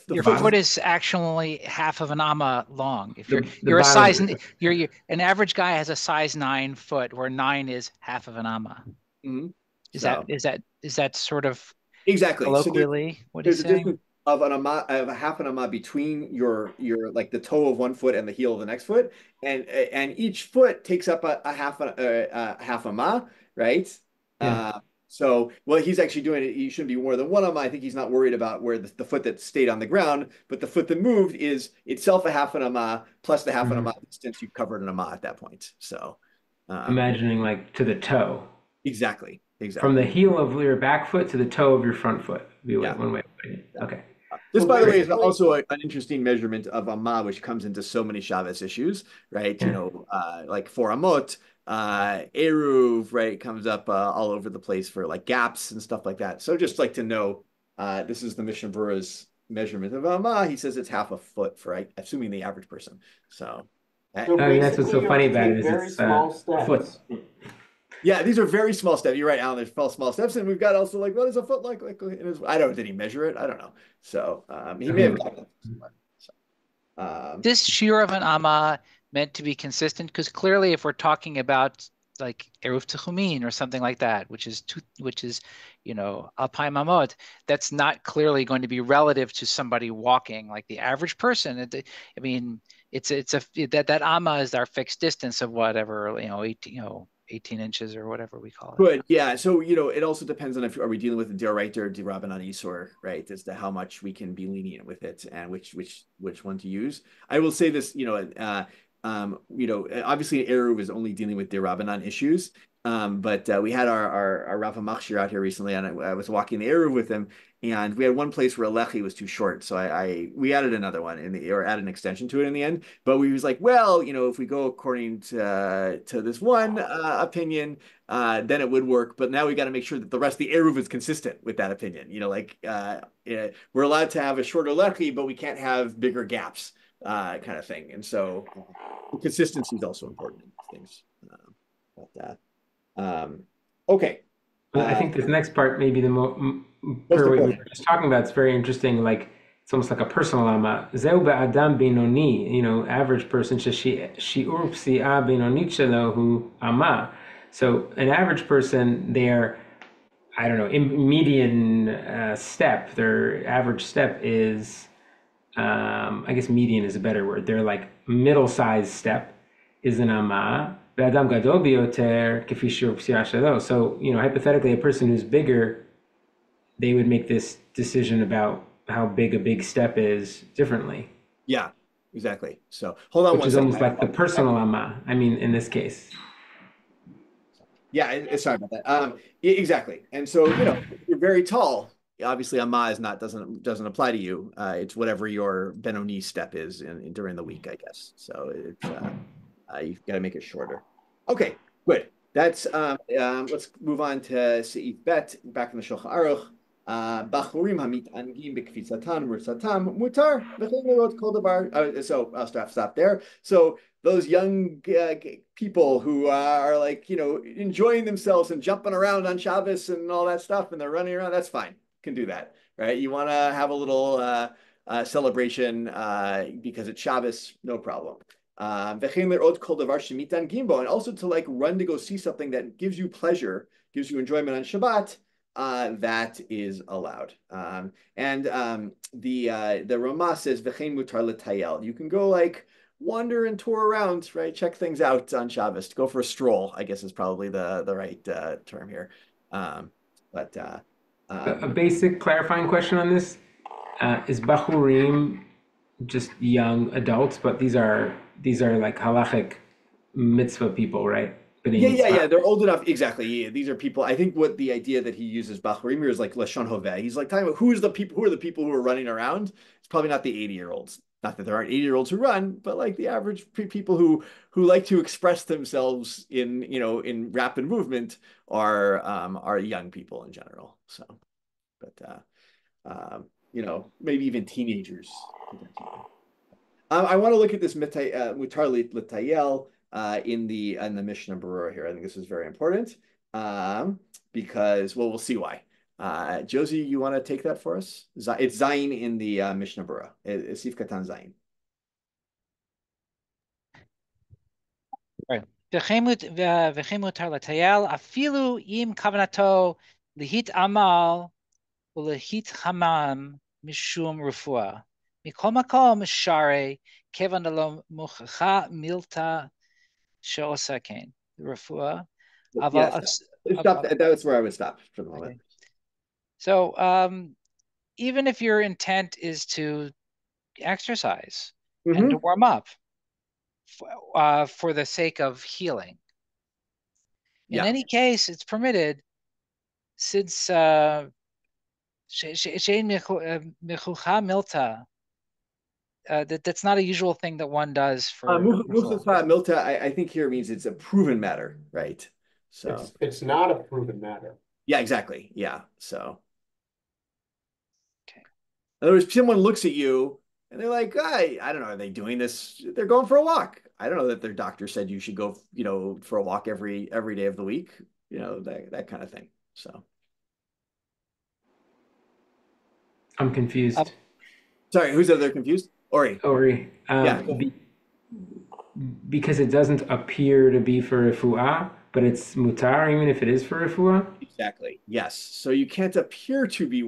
Your foot is actually half of an amma long. If you're a size, an average guy has a size 9 foot, where 9 is half of an amma. Is that sort of exactly colloquially what he's saying? Of a half an amma between your like the toe of one foot and the heel of the next foot, and each foot takes up a half amma, right? Yeah. So he's actually doing it. He shouldn't be more than one amma. I think he's not worried about where the foot that stayed on the ground, but the foot that moved is itself a half an amma plus the half an amma distance you've covered an amma at that point. So imagining like to the toe. Exactly. From the heel of your back foot to the toe of your front foot. One way of putting it. Okay. This, by the way, is also an interesting measurement of amma, which comes into so many Shabbos issues, right? Yeah. Like for amot, eruv, right, comes up all over the place for like gaps and stuff like that. So just like to know, this is the Mishnah Berurah's measurement of amma. He says it's half a foot for, assuming the average person. So that's what's so funny about it is it's foot. Yeah, these are very small steps. You're right, Alan. There's small steps, and we've got also like what is a foot like? I don't know. Did he measure it? I don't know. So he may have gotten it. This shiur of an amma meant to be consistent because clearly, if we're talking about like eruv techumin or something like that, which is alpay mamot, that's not clearly going to be relative to somebody walking like the average person. That amma is our fixed distance of whatever 18 inches or whatever we call it. Good, yeah. So, it also depends on if are we dealing with a D'Oraita or D'Rabbanan Isur, right? As to how much we can be lenient with it and which one to use. I will say this, obviously Eruv is only dealing with D'Rabbanan issues. But we had our Rav Machshir out here recently, and I was walking the Eruv with him, and we had one place where a lechi was too short, so we added another one or added an extension to it in the end. But we was like, well, if we go according to this one opinion, then it would work. But now we got to make sure that the rest of the Eruv is consistent with that opinion. We're allowed to have a shorter lechi, but we can't have bigger gaps, kind of thing. And so consistency is also important in these things. Okay. I think this next part, maybe per what we were just talking about, it's very interesting. Like it's almost like a personal ama. Zeu be'adam benoni, average person. Shiur psi'a benonit shelo hu ama. So an average person, their, I don't know, median step, their average step is, I guess median is a better word. Their like middle-sized step is an ama. So, hypothetically, a person who's bigger, they would make this decision about how big a big step is differently. Yeah, exactly. So hold on, which is almost like the personal amma. I mean, in this case. Yeah, sorry about that. Exactly. And so, you're very tall. Obviously, amma doesn't apply to you. It's whatever your Benoni step is during the week, I guess. So it's you've got to make it shorter. Okay, good. That's let's move on to Seif Bet back in the Shulchan Aruch. Bachurim hamitangim bekfitzatam mursatam mutar v'chein kol davar. So I'll stop there. So those young people who are like enjoying themselves and jumping around on Shabbos and all that stuff, and they're running around. That's fine. Can do that, right? You want to have a little celebration because it's Shabbos, no problem. And also to like run to go see something that gives you pleasure, gives you enjoyment on Shabbat, that is allowed. The Ramah says v'chein mutar l'tayel. You can go like wander and tour around, right? Check things out on Shabbos. Go for a stroll, I guess is probably the right term here. A basic clarifying question on this is bachurim just young adults, but these are like halachic mitzvah people, right? Yeah. They're old enough. Exactly. Yeah. These are people. I think what the idea that he uses bachurim is like lashon hoveh. He's like talking about who are the people who are running around. It's probably not the 80-year-olds. Not that there aren't 80-year-olds who run, but like the average people who like to express themselves in rapid movement are young people in general. So, but maybe even teenagers. I want to look at this mutar l'tayel in the Mishnah Berurah here. I think this is very important because we'll see why. Josie, you want to take that for us? It's Zayin in the Mishnah Berurah. It's Sif Katan Zayin. Right. V'chein mutar l'tayel afilu im kavanato lihit amal u'lihit hamam mishum refuah. Mikol makom share kevan lo muchacha milta she'osa kain refuah. Yes, that's where I would stop for the moment. Okay. So even if your intent is to exercise and to warm up for the sake of healing, in any case, it's permitted since she'ein mechucha milta. That's not a usual thing that one does for muchacha milta. I think here means it's a proven matter, right? So it's not a proven matter. Yeah, exactly. Yeah. So in other words, someone looks at you and they're like, I don't know, are they doing this? They're going for a walk. I don't know that their doctor said you should go, for a walk every day of the week, that kind of thing. So I'm confused. Sorry, who's the other confused? Ori. Yeah. Because it doesn't appear to be for refuah, but it's mutar even if it is for refuah? Exactly. Yes. So you can't appear to be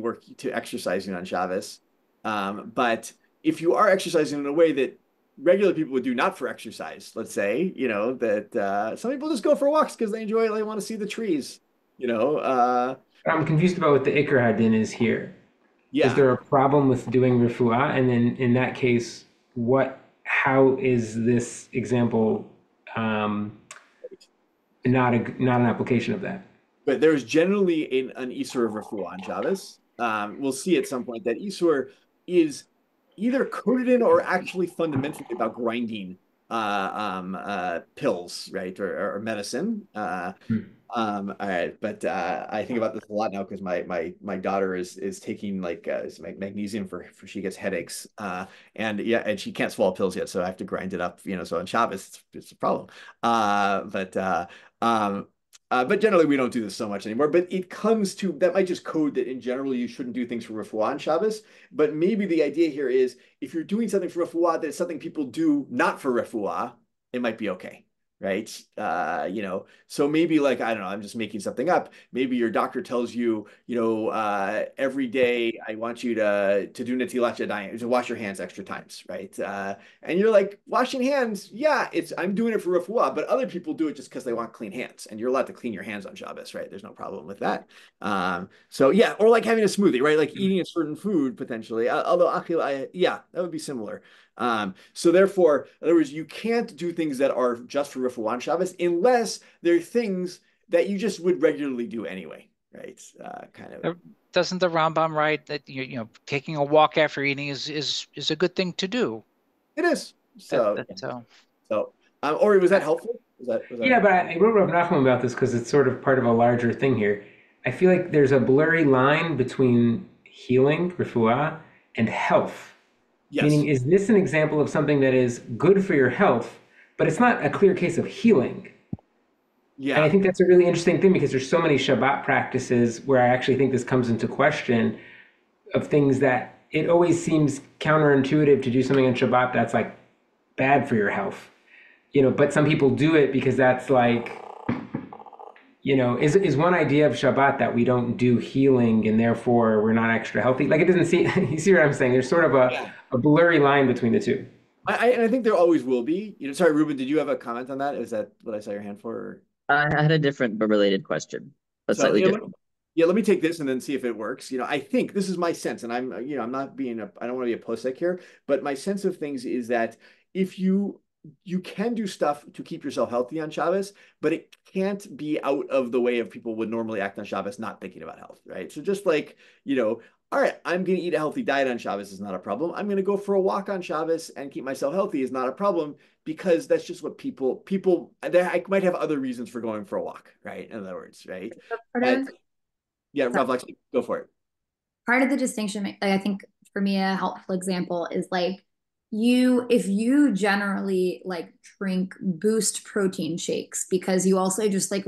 exercising on Shabbos, but if you are exercising in a way that regular people would do, not for exercise. Let's say, that some people just go for walks because they enjoy it. They want to see the trees. I'm confused about what the Iker Hadin is here. Is Yeah. there a problem with doing refuah? And then in that case, how is this example not an application of that? But there's generally an Isur of refuah on Shabbos. We'll see at some point that Isur is either coded in or actually fundamentally about grinding pills, right, or medicine. All right, but I think about this a lot now because my daughter is taking like magnesium for she gets headaches, and she can't swallow pills yet, so I have to grind it up, So on Shabbos it's a problem, but generally we don't do this so much anymore. But it comes to that might just code that in general you shouldn't do things for refuah on Shabbos. But maybe the idea here is if you're doing something for refuah that is something people do not for refuah, it might be okay. Right. So maybe like, I don't know, I'm just making something up. Maybe your doctor tells you, every day I want you to do netilat yadayim, to wash your hands extra times. Right. And you're like, washing hands. Yeah, I'm doing it for refuah, but other people do it just because they want clean hands, and you're allowed to clean your hands on Shabbos. Right. There's no problem with that. So yeah, or like having a smoothie, right? Like eating a certain food potentially, although that would be similar. So therefore, in other words, you can't do things that are just for refuah on Shabbos unless they're things that you just would regularly do anyway, right? Kind of. Doesn't the Rambam write that taking a walk after eating is a good thing to do? It is. So or was that helpful? Was that yeah, but I wrote Rav Nachman about this because it's sort of part of a larger thing here. I feel like there's a blurry line between healing, refuah, and health. Yes. Meaning, is this an example of something that is good for your health, but it's not a clear case of healing? Yeah. And I think that's a really interesting thing because there's so many Shabbat practices where I actually think this comes into question of things that it always seems counterintuitive to do something on Shabbat that's like bad for your health. But some people do it because that's like, is one idea of Shabbat that we don't do healing and therefore we're not extra healthy? Like it doesn't see, you see what I'm saying? There's sort of a blurry line between the two. I think there always will be. Sorry, Ruben, did you have a comment on that? Is that what I saw your hand for? Or? I had a different but related question, but slightly different. Let me take this and then see if it works. I think this is my sense, and I'm not being I don't want to be a posek here, but my sense of things is that if you can do stuff to keep yourself healthy on Shabbos, but it can't be out of the way of people would normally act on Shabbos not thinking about health, right? So just like, all right, I'm going to eat a healthy diet on Shabbos is not a problem. I'm going to go for a walk on Shabbos and keep myself healthy is not a problem because that's just what people, I might have other reasons for going for a walk, right? In other words, right? Rav, go for it. Part of the distinction, I think for me, a helpful example is like, if you generally like drink Boost protein shakes because you also just like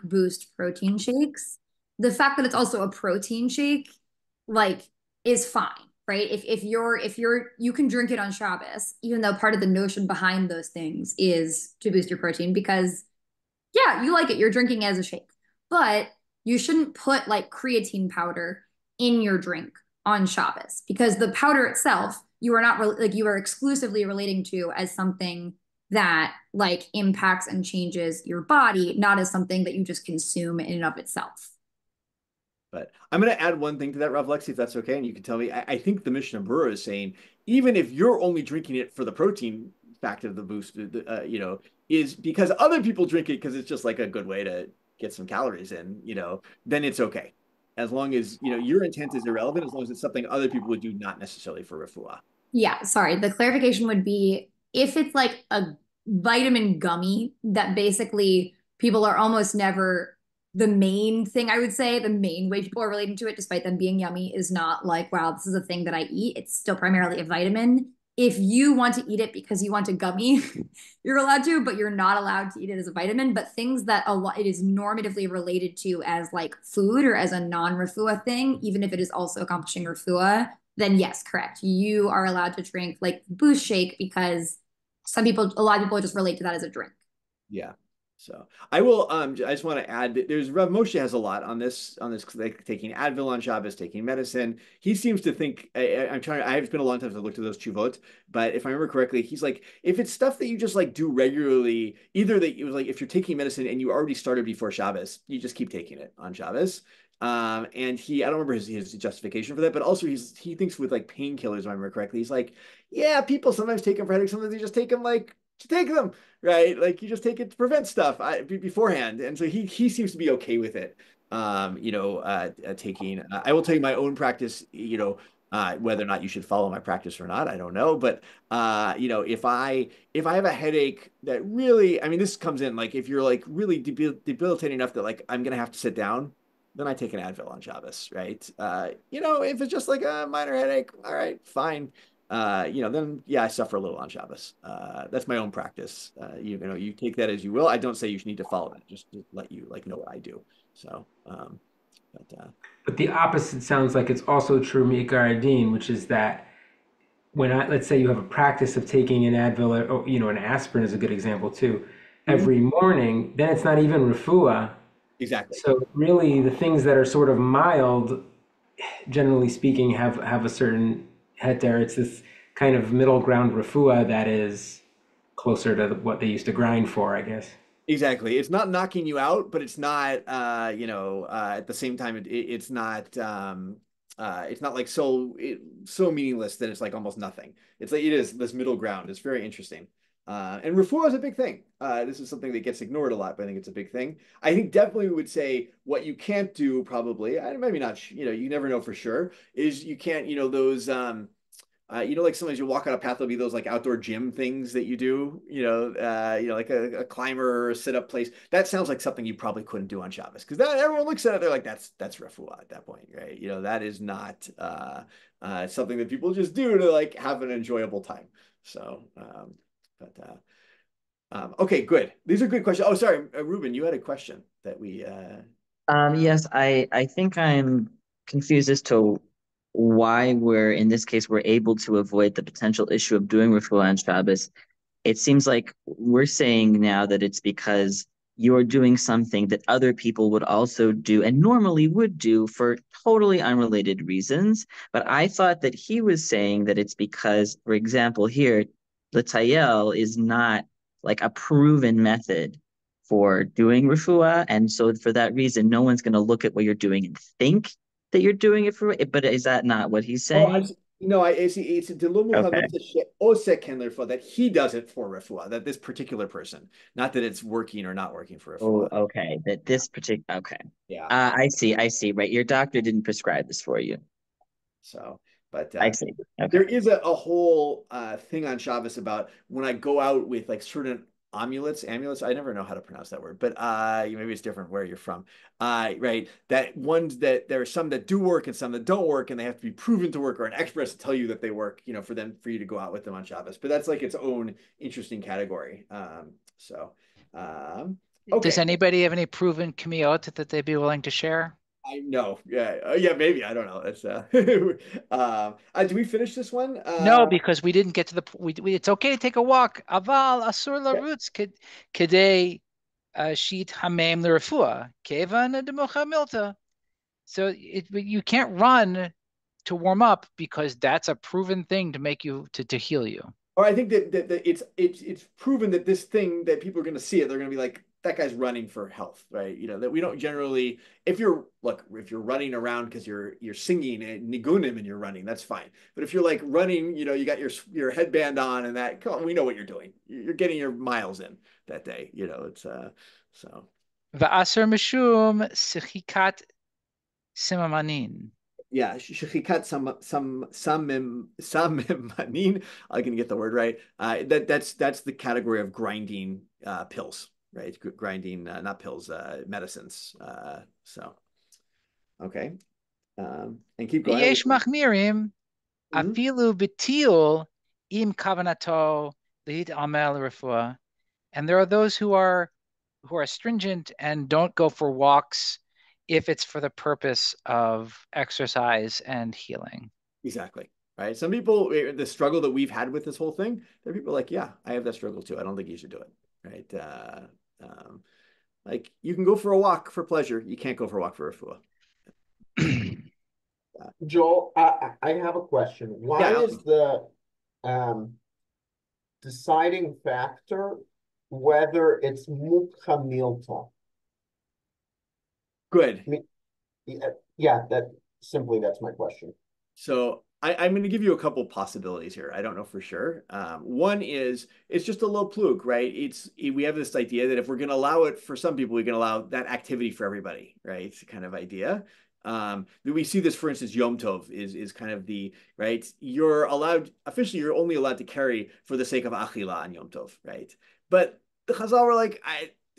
Boost protein shakes, the fact that it's also a protein shake like is fine, right? If you can drink it on Shabbos, even though part of the notion behind those things is to boost your protein because yeah, you like it, you're drinking as a shake, but you shouldn't put like creatine powder in your drink on Shabbos because the powder itself you are not you are exclusively relating to as something that like impacts and changes your body, not as something that you just consume in and of itself. But I'm going to add one thing to that, Rav Lexi, if that's okay, and you can tell me. I think the Mishnah Berurah is saying even if you're only drinking it for the protein fact of the boost, is because other people drink it because it's just like a good way to get some calories in, then it's okay. As long as, your intent is irrelevant, as long as it's something other people would do, not necessarily for refuah. Yeah, sorry. The clarification would be if it's like a vitamin gummy that basically people are almost never, the main thing I would say, the main way people are relating to it, despite them being yummy, is not like, wow, this is a thing that I eat. It's still primarily a vitamin. If you want to eat it because you want a gummy, you're allowed to, but you're not allowed to eat it as a vitamin. But things that it is normatively related to as like food or as a non-refuah thing, even if it is also accomplishing refuah, then yes, correct. You are allowed to drink like Boost shake because a lot of people just relate to that as a drink. Yeah. So I will. I just want to add that there's Rav Moshe has a lot on this like taking Advil on Shabbos, taking medicine. He seems to think. I'm trying. It's been a long time since I looked at those chuvot, but if I remember correctly, he's like, if it's stuff that you just like do regularly, either that it was like if you're taking medicine and you already started before Shabbos, you just keep taking it on Shabbos. And I don't remember his justification for that, but also he thinks with like painkillers, if I remember correctly, he's like, yeah, people sometimes take them for headaches, sometimes they just take them like to take them, right? Like you just take it to prevent stuff beforehand, and so he seems to be okay with it. Taking. I will tell you my own practice. Whether or not you should follow my practice or not, I don't know. But if I have a headache that really, I mean, this comes in like if you're like really debilitating enough that like I'm gonna have to sit down, then I take an Advil on Shabbos, right? If it's just like a minor headache, all right, fine. Then yeah, I suffer a little on Shabbos. That's my own practice. You take that as you will. I don't say you need to follow it. Just to let you like know what I do. So, but the opposite sounds like it's also true Mi'ikar which is that let's say you have a practice of taking an Advil or an aspirin is a good example too, every morning, then it's not even refuah. Exactly. So really the things that are sort of mild, generally speaking, have a certain heter. It's this kind of middle ground refuah that is closer to what they used to grind for, I guess. Exactly. It's not knocking you out, but it's not, at the same time, it's not like so meaningless that it's like almost nothing. It's like it is this middle ground. It's very interesting. And refuah is a big thing. This is something that gets ignored a lot, but I think it's a big thing. I think definitely we would say what you can't do probably, maybe not, you never know for sure, is you can't, those, like sometimes you walk on a path, there'll be those like outdoor gym things that you do, like a climber or a sit-up place. That sounds like something you probably couldn't do on Shabbos because everyone looks at it, they're like, that's refuah at that point, right? That is not something that people just do to like have an enjoyable time. So, okay, good. These are good questions. Oh, sorry, Ruben, you had a question that we. Yes, I think I'm confused as to why in this case, we're able to avoid the potential issue of doing refuah on Shabbos. It seems like we're saying now that it's because you're doing something that other people would also do and normally would do for totally unrelated reasons. But I thought that he was saying that it's because, for example, here, Latayel is not like a proven method for doing refuah. And so for that reason, no one's going to look at what you're doing and think that you're doing it for it. But is that not what he's Oh, I saying? see. No, I see. It's a Okay. for that he does it for refuah, that this particular person, not that it's working or not working for Oh, refuah. okay. That Yeah. this particular, okay. Yeah. I see. I see. Right. Your doctor didn't prescribe this for you. So, but I see. Okay. there is a whole thing on Shabbos about when I go out with like certain amulets. I never know how to pronounce that word, but maybe it's different where you're from. Right. That ones that there are some that do work and some that don't work, and they have to be proven to work, or an expert has to tell you that they work, for you to go out with them on Shabbos. But that's like its own interesting category. Does Okay. anybody have any proven kamiot that they'd be willing to share? I know. Yeah. Yeah, maybe. I don't know. That's do we finish this one? No, because we didn't get to it's okay to take a walk. Aval asur larutz kedei sheet hamem l'refuah kevan democha milta. So you can't run to warm up because that's a proven thing to make you to heal you. Or I think that it's proven that this thing that people are going to see it, they're going to be like, that guy's running for health, right? That we don't generally, if you're running around because you're singing nigunim and you're running, that's fine. But if you're like running, you got your headband on and that, come on, we know what you're doing. You're getting your miles in that day. It's so. Va'aser mishum sichikat simamanin. Yeah, shechikat samimanin. I can get the word right. That's the category of grinding pills, right? Grinding, not pills, medicines. Okay, and keep going. Yesh machmirim afilu b'tiul im kavanato lihit amel refuah. And there are those who are stringent and don't go for walks if it's for the purpose of exercise and healing. Exactly. Right. Some people, the struggle that we've had with this whole thing, there are people like, yeah, I have that struggle too. I don't think you should do it. Right. Like you can go for a walk for pleasure. You can't go for a walk for refuah. Joel, I have a question. Why is the deciding factor whether it's mukha milta? Good. Yeah, that's my question. So I'm going to give you a couple possibilities here. I don't know for sure. One is it's just a low plug, right? We have this idea that if we're going to allow it for some people, we can allow that activity for everybody, right? Kind of idea. We see this, for instance, Yom Tov is kind of the right. You're only allowed to carry for the sake of achila on Yom Tov, right? But the Chazal were like,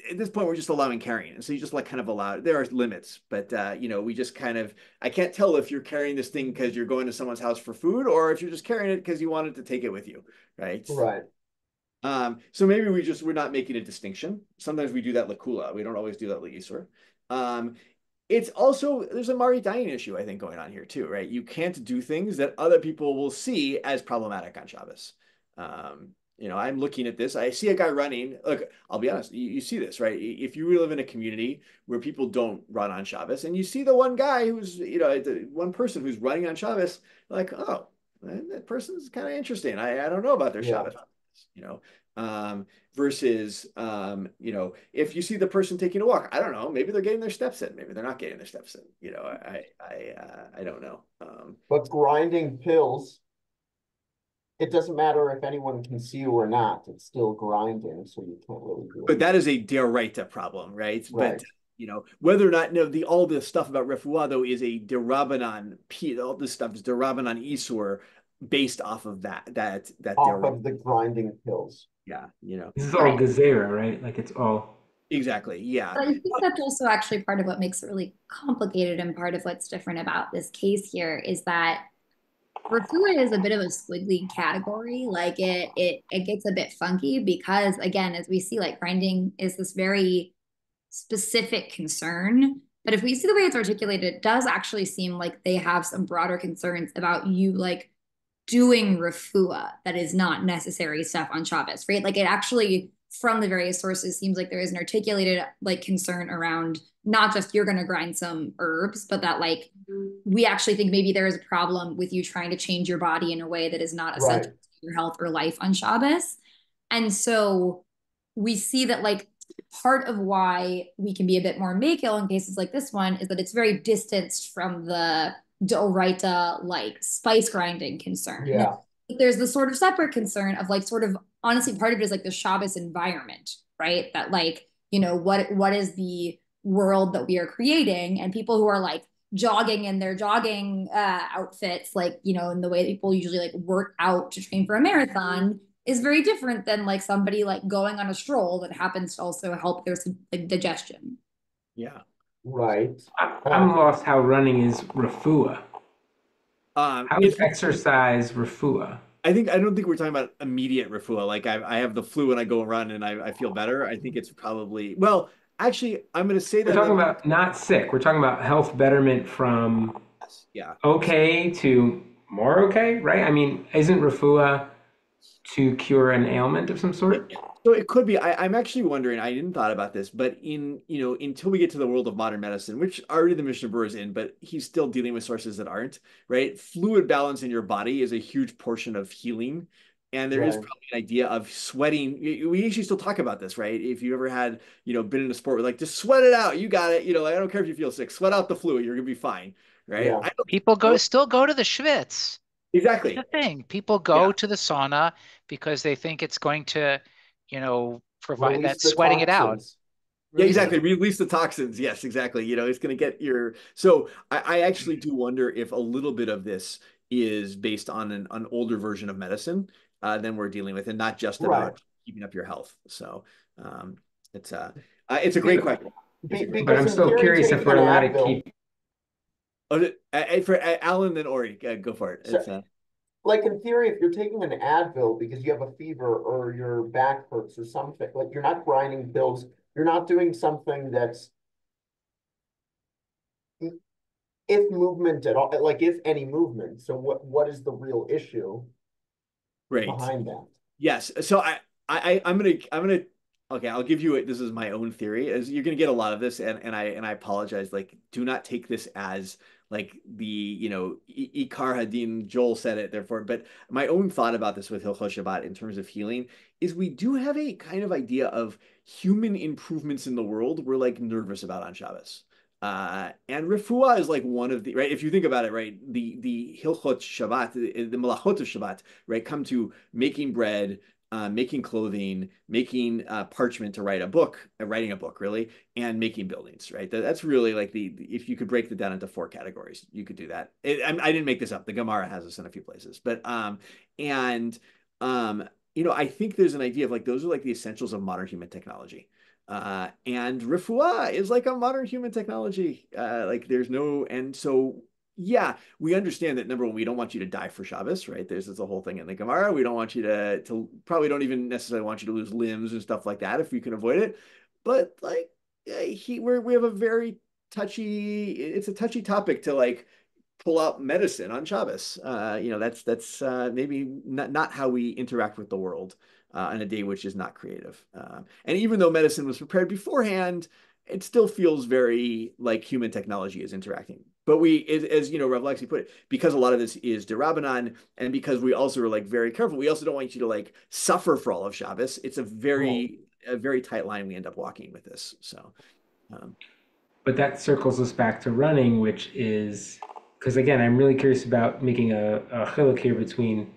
at this point, we're just allowing carrying. And so you just like kind of allow, there are limits, but we just kind of, I can't tell if you're carrying this thing because you're going to someone's house for food or if you're just carrying it because you wanted to take it with you, right? Right. So maybe we're not making a distinction. Sometimes we do that lakula. We don't always do that l'isur. It's also, there's a Mari Dayan issue, I think, going on here too, right? You can't do things that other people will see as problematic on Shabbos. I'm looking at this. I see a guy running. Look, I'll be honest. You see this, right? If you live in a community where people don't run on Shabbos, and you see the one guy who's, the one person who's running on Shabbos, like, oh, that person's kind of interesting. I don't know about their Shabbos, versus, if you see the person taking a walk, I don't know. Maybe they're getting their steps in. Maybe they're not getting their steps in. I don't know. But grinding pills. It doesn't matter if anyone can see you or not. It's still grinding, so you can't really do it. But that is a deraita problem, right? Right. But whether or not all this stuff about refuah though is a derabanan. All this stuff is derabanan isur based off of that off of the grinding pills. Yeah, this is all gezerah, right? Like it's all exactly. Yeah. But I think that's also actually part of what makes it really complicated, and part of what's different about this case here is that refuah is a bit of a squiggly category. Like it gets a bit funky because, again, as we see, like grinding is this very specific concern. But if we see the way it's articulated, it does actually seem like they have some broader concerns about you like doing refuah that is not necessary stuff on Shabbos, right? Like it actually, from the various sources, seems like there is an articulated like concern around not just you're going to grind some herbs, but that like we actually think maybe there is a problem with you trying to change your body in a way that is not essential to your health or life on Shabbos. And so we see that like part of why we can be a bit more makil in cases like this one is that it's very distanced from the d'oraita like spice grinding concern. Yeah. There's the sort of separate concern of like sort of honestly part of it is like the Shabbos environment, right? That like, what is the world that we are creating, and people who are like jogging in their jogging outfits, like, in the way that people usually like work out to train for a marathon is very different than like somebody like going on a stroll that happens to also help their like, digestion. Yeah. Right. I'm lost how running is refuah. How is exercise refuah? I don't think we're talking about immediate refuah. Like I have the flu and I go and run and I feel better. I think it's probably, well, actually, I'm going to say that we're talking about not sick. We're talking about health betterment from okay to more okay, right? I mean, isn't refuah to cure an ailment of some sort? So it could be. I'm actually wondering. I didn't thought about this, but until we get to the world of modern medicine, which already the Mishnah Berurah is in, but he's still dealing with sources that aren't, right? Fluid balance in your body is a huge portion of healing. And there is probably an idea of sweating. We actually still talk about this, right? If you ever had, been in a sport where like, just sweat it out. You got it. I don't care if you feel sick. Sweat out the fluid. You're going to be fine, right? Yeah. People still go to the schwitz. Exactly. That's the thing. People go to the sauna because they think it's going to, provide Release that sweating toxins. it out. Yeah, exactly. Release the toxins. Yes, exactly. It's going to get your. So I actually do wonder if a little bit of this is based on an older version of medicine than we're dealing with, and not just about keeping up your health. So it's a great question. But I'm still curious if we're allowed to keep. For Alan and Ori, go for it. So, like in theory, if you're taking an Advil because you have a fever or your back hurts or something, like you're not grinding pills, you're not doing something that's, if movement at all, like if any movement. So what is the real issue behind that? Yes. So I'm gonna Okay, I'll give you this is my own theory. As you're going to get a lot of this, and I apologize. Like, do not take this as like the Ikar Hadin. Joel said it, therefore. But my own thought about this with Hilchot Shabbat in terms of healing is we do have a kind of idea of human improvements in the world we're like nervous about on Shabbos. And refuah is like one of the right. If you think about it, right, the Hilchot Shabbat, the Malachot of Shabbat, right, come to making bread, making clothing, making parchment to write a book, writing a book, really, and making buildings, right? That's really like if you could break that down into four categories, you could do that. I didn't make this up. The Gemara has this in a few places, but and I think there's an idea of like those are like the essentials of modern human technology. And refuah is like a modern human technology. Like there's no, and so yeah, we understand that number one, we don't want you to die for Shabbos, right? There's a whole thing in the Gemara. We don't want you to probably don't even necessarily want you to lose limbs and stuff like that if we can avoid it. But like we have a very it's a touchy topic to like pull out medicine on Shabbos. That's maybe not how we interact with the world on a day which is not creative. And even though medicine was prepared beforehand, it still feels very like human technology is interacting. But as Rav Lexi put it, because a lot of this is derabanan, and because we also are like very careful, we also don't want you to like suffer for all of Shabbos. It's a very tight line we end up walking with this. So, but that circles us back to running, which is because again, I'm really curious about making a chiluk here between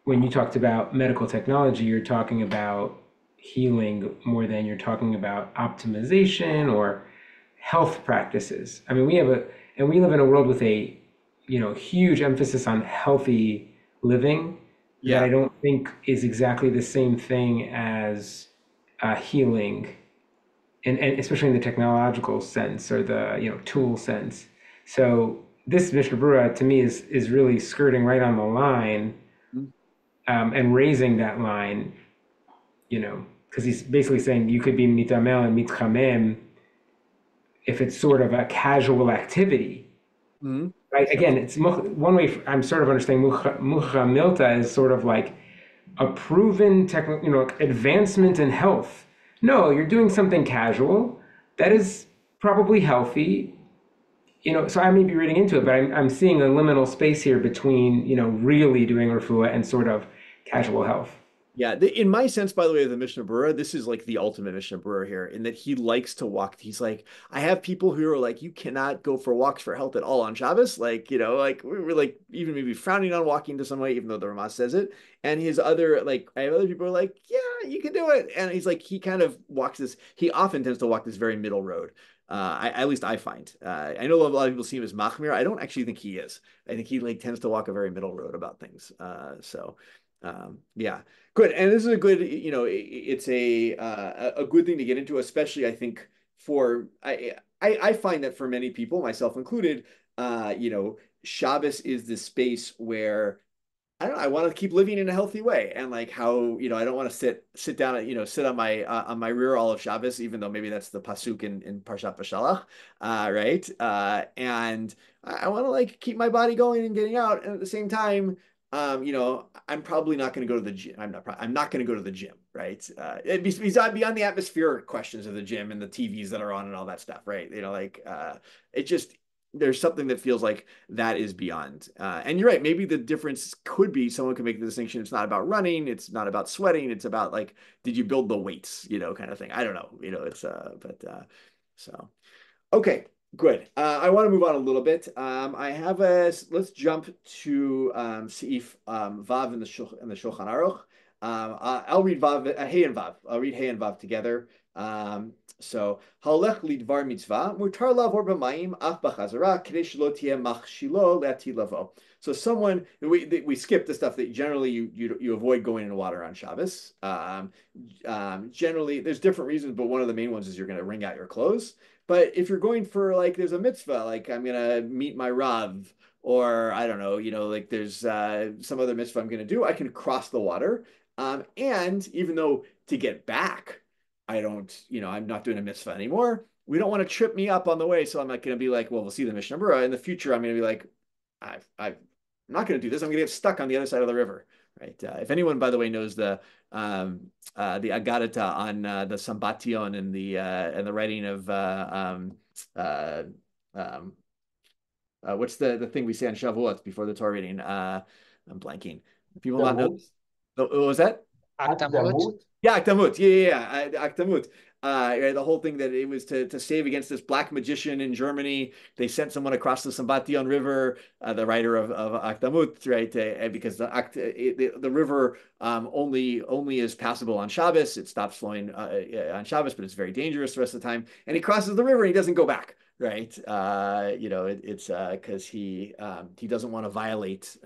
when you talked about medical technology, you're talking about healing more than you're talking about optimization or health practices. I mean, we live in a world with a huge emphasis on healthy living that I don't think is exactly the same thing as healing, and especially in the technological sense or the tool sense. So this Mishnah Berurah to me is really skirting right on the line, and raising that line, because he's basically saying you could be mitamel and mitchamem if it's sort of a casual activity. Right? Again, it's one way I'm sort of understanding mucha milta is sort of like a proven advancement in health. No, you're doing something casual that is probably healthy. So I may be reading into it, but I'm seeing a liminal space here between really doing refuah and sort of casual health. Yeah, in my sense, by the way, of the Mishnah Berurah, this is like the ultimate Mishnah Berurah here, in that he likes to walk. He's like, I have people who are like, you cannot go for walks for health at all on Shabbos. Like, like we're like even maybe frowning on walking to some way, even though the Ramah says it. And his other, like, I have other people who are like, yeah, you can do it. And he's like, he kind of walks this, he often tends to walk this very middle road. At least I find. I know a lot of people see him as machmir. I don't actually think he is. I think he like tends to walk a very middle road about things. Yeah, good. And this is a good, it's a good thing to get into, especially I think for I find that for many people, myself included, Shabbos is the space where I don't know, I want to keep living in a healthy way, and like how I don't want to sit down sit on my rear all of Shabbos, even though maybe that's the pasuk in Parshat Bashalach, right? And I want to like keep my body going and getting out, and at the same time, I'm probably not going to go to the gym. I'm not going to go to the gym, right? Beyond the atmospheric questions of the gym and the TVs that are on and all that stuff, right? It just there's something that feels like that is beyond. And you're right. Maybe the difference could be someone could make the distinction. It's not about running. It's not about sweating. It's about like, did you build the weights, kind of thing. I don't know. So, okay. Good. I want to move on a little bit. Let's jump to Seif Vav in the Shulchan Aruch. I'll read Vav, Hey and Vav. I'll read Hey and Vav together. So halech lidvar mitzvah mutar lavor b'mayim af b'chazara kedei shelo tieh machshilo le'ati lavo. So someone we skip the stuff that generally you avoid going in water on Shabbos. Generally, there's different reasons, but one of the main ones is you're going to wring out your clothes. But if you're going for like there's a mitzvah, like I'm gonna meet my Rav, or I don't know, like there's some other mitzvah I'm gonna do, I can cross the water. And even though to get back, I'm not doing a mitzvah anymore. We don't want to trip me up on the way, so I'm not gonna be like, well, we'll see the Mishnah Berurah in the future. I'm gonna be like, I'm not gonna do this. I'm gonna get stuck on the other side of the river, right? If anyone, by the way, knows the Agadata on the Sambation and the writing of what's the thing we say on Shavuot before the Torah reading? I'm blanking. People not know. What was that? Akdamut. Yeah, Akdamut. Yeah. Akdamut. The whole thing that it was to save against this black magician in Germany. They sent someone across the Sambation River, the writer of Akdamut, right? Because the river only is passable on Shabbos. It stops flowing on Shabbos, but it's very dangerous the rest of the time. And he crosses the river and he doesn't go back. Right. It's because he doesn't want to violate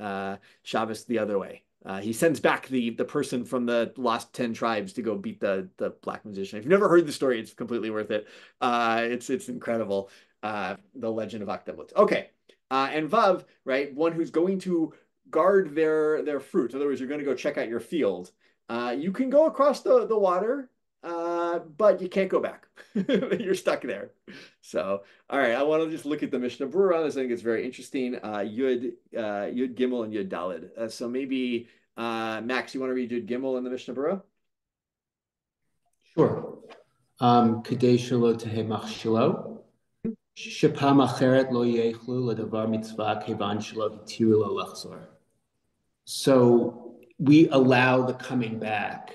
Shabbos the other way. He sends back the person from the lost 10 tribes to go beat the black magician. If you've never heard the story, it's completely worth it. It's incredible. The legend of Akdamut. Okay. And Vav, right? One who's going to guard their fruit. In other words, you're going to go check out your field. You can go across the water, but you can't go back. You're stuck there. So, all right, I want to just look at the Mishnah Berurah. I think it's very interesting. Yud Gimel and Yud Daled. So maybe Max, you want to read Yud Gimel in the Mishnah Berurah? Sure. Kadei shelo tehei machshilo. Shepam acheret lo yechlu ledavar mitzvah kevan shelo hitiru lo lachzor. So we allow the coming back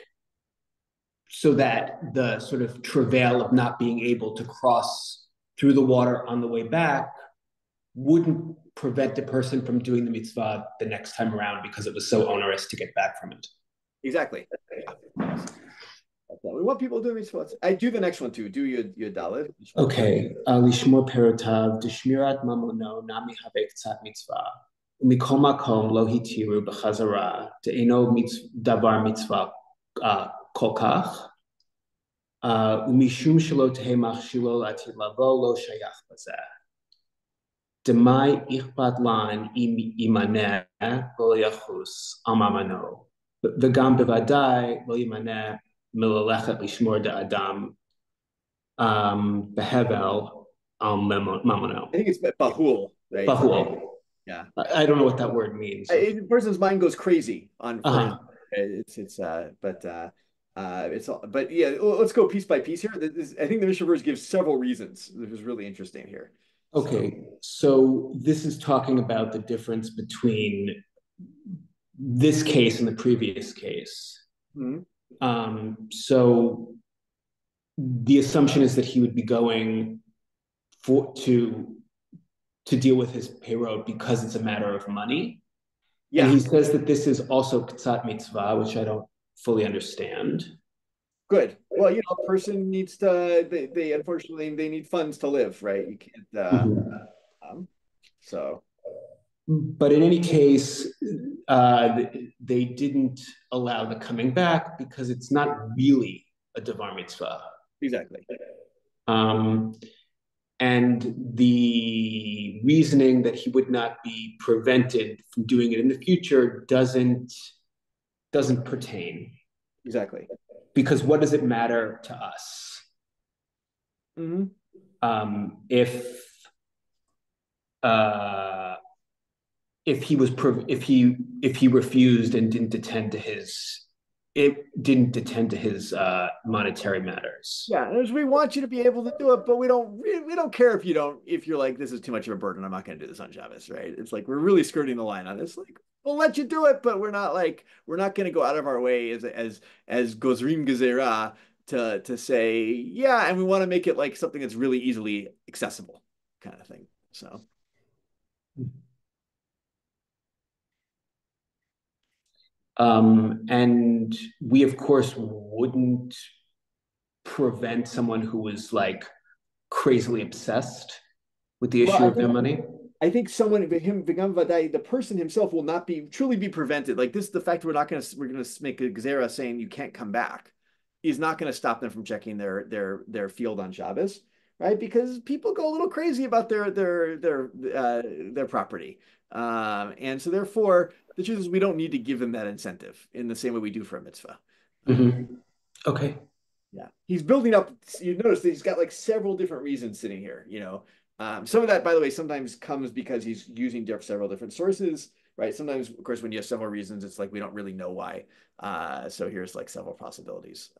so that the sort of travail of not being able to cross through the water on the way back wouldn't prevent the person from doing the mitzvah the next time around because it was so onerous to get back from it. Exactly. We want people doing mitzvahs. I do the next one too. Do your Daled. Okay. Lishmor perotav deshmirat mamono nami havek tzat mitzvah. Mikol makom lo hitiru b'chazara de'eno davar mitzvah kol kach. Umishum shelo tehei machshilo latid lavo lo shayach bazeh. Demai ichpat lan imaneh lo yachus amamano. V'gam bevadai lo yimaneh milalechet lishmor da'adam behevel al mamono. I think it's bahul, right? Bahul. Yeah. I don't know what that word means. A person's mind goes crazy on but yeah, let's go piece by piece here. I think the Mishnah Berurah gives several reasons. This is really interesting here. Okay, so this is talking about the difference between this case and the previous case. Mm-hmm. So the assumption is that he would be going to deal with his payroll because it's a matter of money. Yeah. And he says that this is also ktsat mitzvah, which I don't fully understand. Good. Well, a person needs to, they unfortunately, they need funds to live, right? You can't, so. But in any case, they didn't allow the coming back because it's not really a davar mitzvah. Exactly. And the reasoning that he would not be prevented from doing it in the future doesn't pertain. Exactly. Because what does it matter to us? Mm-hmm. If he refused and didn't attend to his monetary matters. Yeah, as we want you to be able to do it, but we don't care if you're like, this is too much of a burden, I'm not going to do this on Shabbos, right? It's like we're really skirting the line on this. Like, we'll let you do it, but we're not going to go out of our way as Gozrim Gezerah to say, yeah, and we want to make it like something that's really easily accessible, kind of thing. So. And we, of course, wouldn't prevent someone who was like crazily obsessed with the issue of their money. I think the person himself will not truly be prevented. Like this, the fact we're going to make a gezerah saying you can't come back is not going to stop them from checking their field on Shabbos, right? Because people go a little crazy about their property, and so therefore. The truth is we don't need to give them that incentive in the same way we do for a mitzvah. Mm-hmm. Okay. Yeah. He's building up. You notice that he's got like several different reasons sitting here, Some of that, by the way, sometimes comes because he's using several different sources. right? Sometimes, of course, when you have several reasons, it's like we don't really know why. So here's like several possibilities.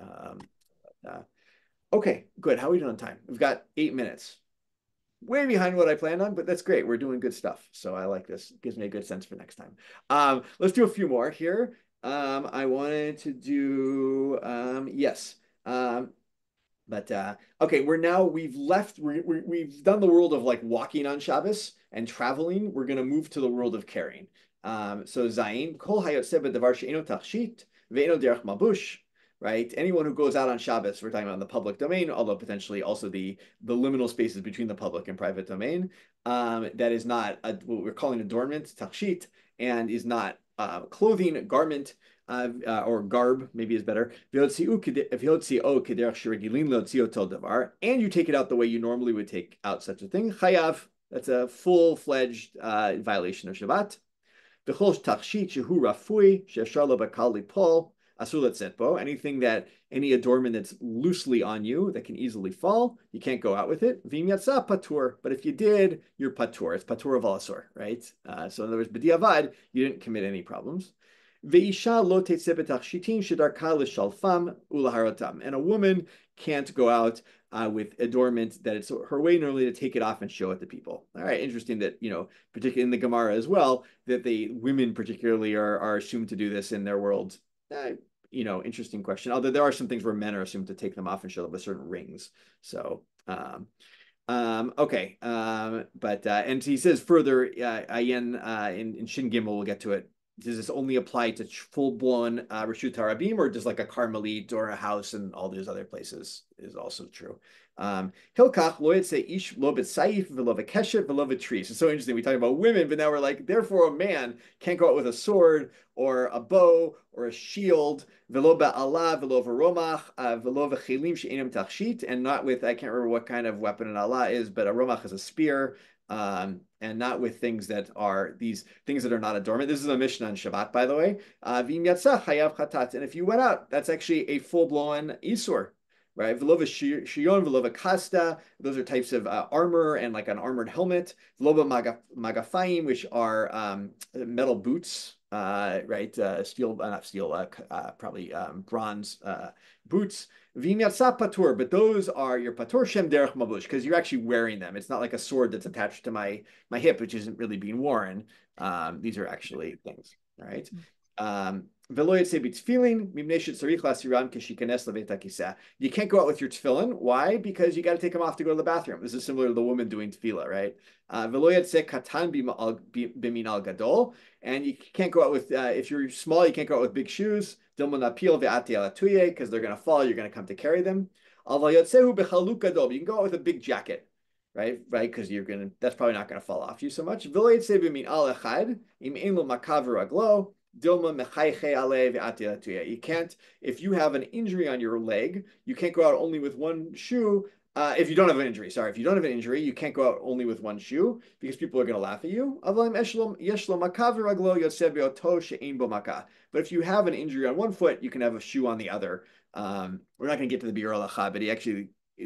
Okay, good. How are we doing on time? We've got 8 minutes. Way behind what I planned on, but that's great. We're doing good stuff. So I like this. It gives me a good sense for next time. Let's do a few more here. I wanted to do, yes. But okay, we've done the world of like walking on Shabbos and traveling. We're gonna move to the world of carrying. So Zayin, Kol Hayotze B'Davar She'eno Tachshit Ve'eno Derech Mabush, right? Anyone who goes out on Shabbos, we're talking about in the public domain, although potentially also the liminal spaces between the public and private domain, that is not what we're calling adornment, tachshit, and is not clothing, garment, or garb, maybe is better. And you take it out the way you normally would take out such a thing. Chayav, that's a full-fledged violation of Shabbat. Anything that any adornment that's loosely on you that can easily fall, you can't go out with it. Patur, but if you did, you're patur. It's patur of alasor, right? So in other words, b'diavad, you didn't commit any problems. And a woman can't go out with adornment that it's her way normally to take it off and show it to people. All right, interesting that, particularly in the Gemara as well, that the women particularly are assumed to do this in their world. Interesting question. Although there are some things where men are assumed to take them off and show them with certain rings. So, okay. But and he says further, Ayen in Shin Gimel, we'll get to it. Does this only apply to full-blown Reshut Harabim, or does like a Carmelit or a house and all these other places is also true? Hilkach lo yitzeh ish lo b'tzayif v'lo v'keshet v'lo v'tris. It's so interesting. We talk about women, but now we're like, therefore a man can't go out with a sword or a bow or a shield, v'lo ba'ala v'lo v'romach v'lo v'chelim she'enim tachshit, and not with, I can't remember what kind of weapon an Allah is, but a romach is a spear. And not with things that are these things that are not adornment. This is a Mishnah on Shabbat, by the way. And if you went out, that's actually a full-blown Isur, right? Velova shiyon, velova kasta. Those are types of armor and like an armored helmet. Velova magafayim, which are metal boots, right? Steel, not steel, probably bronze boots. V'imyatsa patur, but those are your patur shem derech mabush, because you're actually wearing them. It's not like a sword that's attached to my hip, which isn't really being worn. These are actually things, all right? You can't go out with your tefillin. Why? Because you got to take them off to go to the bathroom. This is similar to the woman doing tefillah, right? And you can't go out with, if you're small, you can't go out with big shoes, because they're going to fall. You're going to come to carry them. You can go out with a big jacket, right? Because that's probably not going to fall off you so much. You can't, if you have an injury on your leg, you can't go out only with one shoe. If you don't have an injury, you can't go out only with one shoe because people are going to laugh at you. But if you have an injury on one foot, you can have a shoe on the other. We're not going to get to the Berurah Shiur, but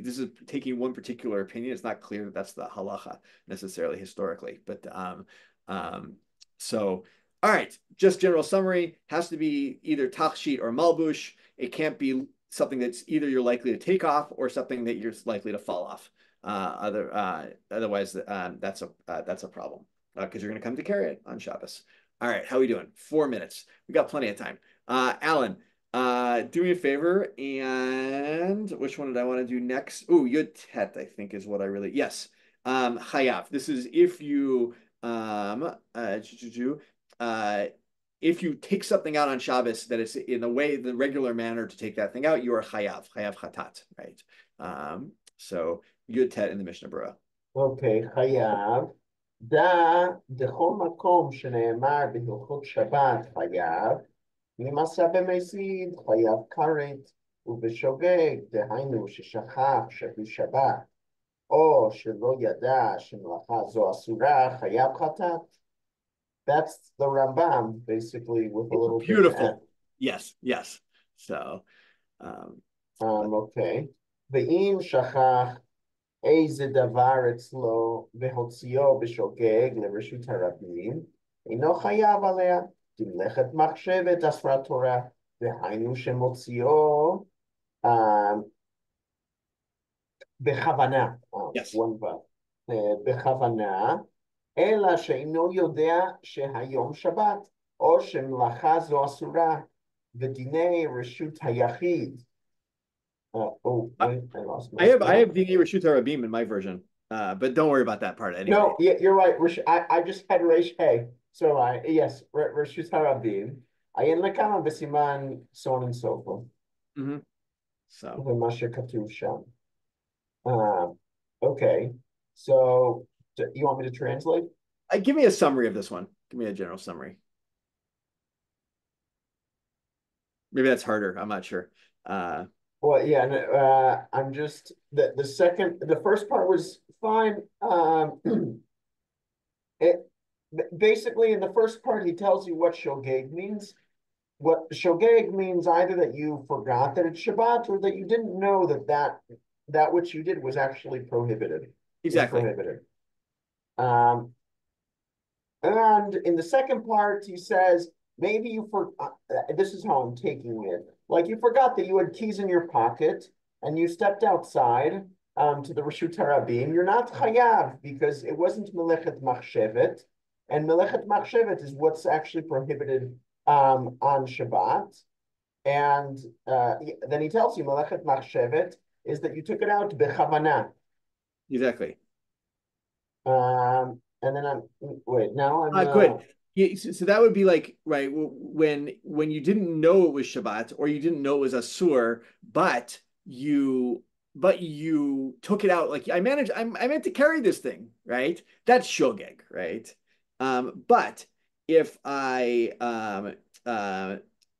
this is taking one particular opinion. It's not clear that that's the halacha necessarily historically, but so. All right, just general summary, has to be either tachshit or malbush. It can't be something that's either you're likely to take off or something that you're likely to fall off. Otherwise, that's a problem because you're going to come to carry it on Shabbos. All right, how are we doing? 4 minutes. We got plenty of time. Alan, do me a favor, and which one did I want to do next? Oh, Yud Tet, I think is what I really, yes. Chayav. This is if you, if you take something out on Shabbos that is in the regular manner to take that thing out, you are chayav chatat, right? So Yud Tet in the Mishnah Berurah. Okay, chayav. Da dechol makom shene'emar b'hilchot Shabbat chayav. Nimasa b'mezid chayav karet ubeshogeg dehainu sheshachach shehu Shabbat o shelo yada shemlacha zo asura chayav chatat. That's the Rambam, basically, with a little beautiful. Yes. So, okay. Ve'im shachach eize davar etzlo vehotzio b'shogeg leReshut harabim אינו חייב עליה, תמלכת מחשבת אסרה תורה, והיינו שמוציאו בכוונה, Yes. בכוונה, אלא שאינו יודע שהיום שבת, או שמלאכה זו אסורה, ודיני רשות היחיד. Oh, wait, I lost my I spot. have Dinei Reshut Rabim in my version, but don't worry about that part anyway. No, yeah, you're right. I just had Resh Hey. So yes, Reshut Harabim. Ayin lekama b'siman, so on and so forth. Mm-hmm. So. ומה שכתוב שם. Okay, so you want me to translate? Give me a summary of this one. Give me a general summary. Maybe that's harder. I'm not sure. Well, yeah, I'm just the first part was fine. Basically in the first part he tells you what shogeg means. What shogeg means either that you forgot that it's Shabbat or that you didn't know that which you did was actually prohibited. Exactly. Prohibited. And in the second part, he says, maybe you forgot, this is how I'm taking it. Like you forgot that you had keys in your pocket and you stepped outside to the Reshut Harabim. You're not chayav because it wasn't melechet machshevet. And melechet machshevet is what's actually prohibited on Shabbat. And then he tells you melechet machshevet is that you took it out bechavana. Exactly. And then now I'm good. Yeah, so that would be like, right, when you didn't know it was Shabbat or you didn't know it was Asur, but you took it out. Like I meant to carry this thing, right? That's shogeg, right? But if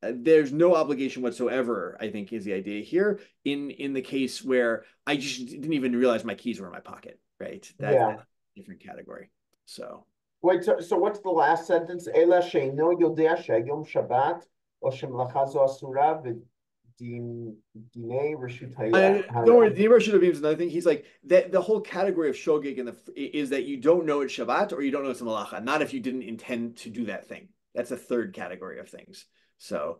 there's no obligation whatsoever, I think is the idea here in the case where I just didn't even realize my keys were in my pocket, right? That's a different category. So wait, so what's the last sentence? Ela sheino yodea sheyom Shabbat o shemlacha zo asura v'dinei reshut hayah. Don't worry, the Reshut Rabim is another thing. He's like that. The whole category of shogeg is that you don't know it's Shabbat or you don't know it's a malacha. Not if you didn't intend to do that thing. That's a third category of things. So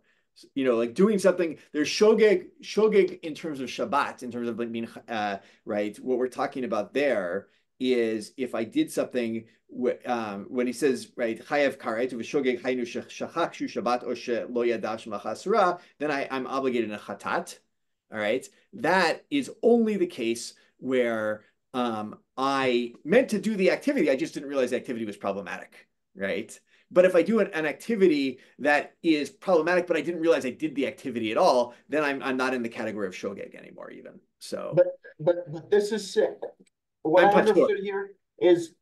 like doing something. There's shogeg in terms of Shabbat, in terms of like being right. What we're talking about there is if I did something when he says right chayav karet v'shogeg haynu shachakshu Shabbat or shelo yadav shemachasura, then I'm obligated in a chatat. All right, that is only the case where I meant to do the activity, I just didn't realize the activity was problematic, right? But if I do an activity that is problematic, but I didn't realize I did the activity at all, then I'm not in the category of shogeg anymore, even. So, but this is what I understood here is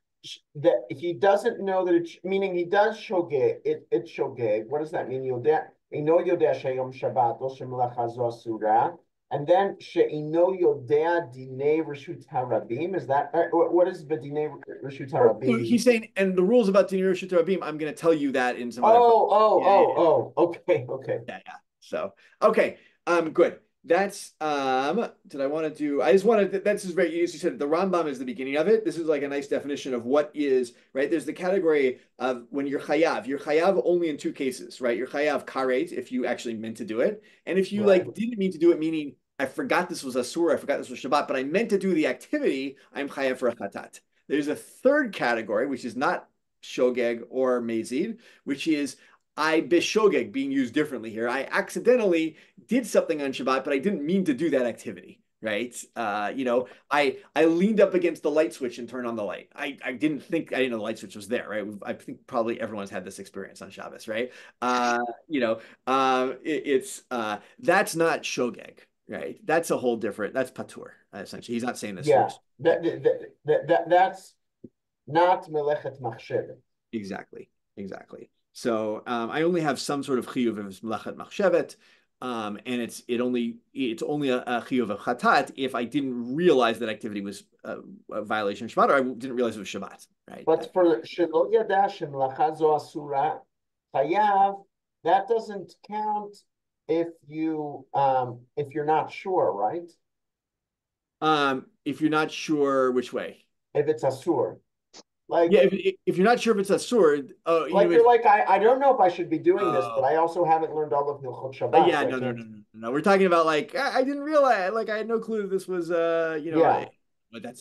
that he doesn't know that it's meaning he does shogeg. It's shogeg. What does that mean? Ino yodea sheyom Shabbat o shemelacha zo asura. And then she'ino yodea dinei reshut harabim. Is that what is the dinei reshut harabim? He's saying, and the rules about dinei reshut harabim, I'm going to tell you that in some. Okay. Yeah. So okay, good. That's did I want to do? I just wanted to, that's just very you said the Rambam is the beginning of it. This is like a nice definition of what is right. There's the category of when you're chayav. You're chayav only in two cases, right? You're chayav karet if you actually meant to do it, and if you like didn't mean to do it, meaning I forgot this was asur, I forgot this was Shabbat, but I meant to do the activity, I'm chayav for a chatat. There's a third category which is not shogeg or mezid, which is I bishogeg being used differently here. I accidentally did something on Shabbat, but I didn't mean to do that activity, right? I leaned up against the light switch and turned on the light. I didn't know the light switch was there, right? I think probably everyone's had this experience on Shabbos, right? That's not shogeg, right? That's a whole different. That's patur essentially. He's not saying this. Yeah, that's not melechet machshevet. Exactly. So I only have some sort of chiyuv of melachet machshevet, and it's only a chiyuv of chatat if I didn't realize that activity was a violation of Shabbat, or I didn't realize it was Shabbat, right? But for shelo yada shemlacha zo asura chayav, that doesn't count if you're not sure, right? If you're not sure which way. If it's asur. Like, Yeah, if you're not sure if it's a sword, oh, like you you're would. like, I don't know if I should be doing this, but Oh, I also haven't learned all of Hilchot Shabbat, yeah, so I no, no, can't. no, no, no. We're talking about like I didn't realize, like I had no clue this was, Yeah, but that's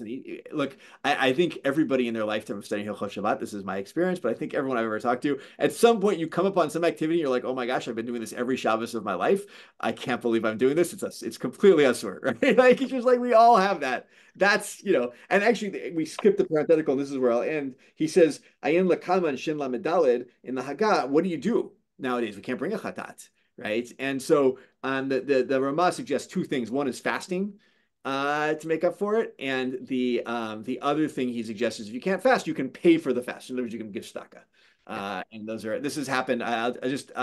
look. I think everybody in their lifetime of studying Hilchot Shabbat, this is my experience, but I think everyone I've ever talked to, at some point you come upon some activity, you're like, oh my gosh, I've been doing this every Shabbos of my life. I can't believe I'm doing this. It's completely asur, right? Like it's just like we all have that. That's and actually we skipped the parenthetical, and this is where I'll end. He says, "Ayin lakama and shin lamedaled in the Haggah. What do you do nowadays? We can't bring a chatat, right? And so the Ramah suggests two things. One is fasting to make up for it, and the other thing he suggests is if you can't fast, you can pay for the fast. In other words, you can give tzedakah. And this has happened. I just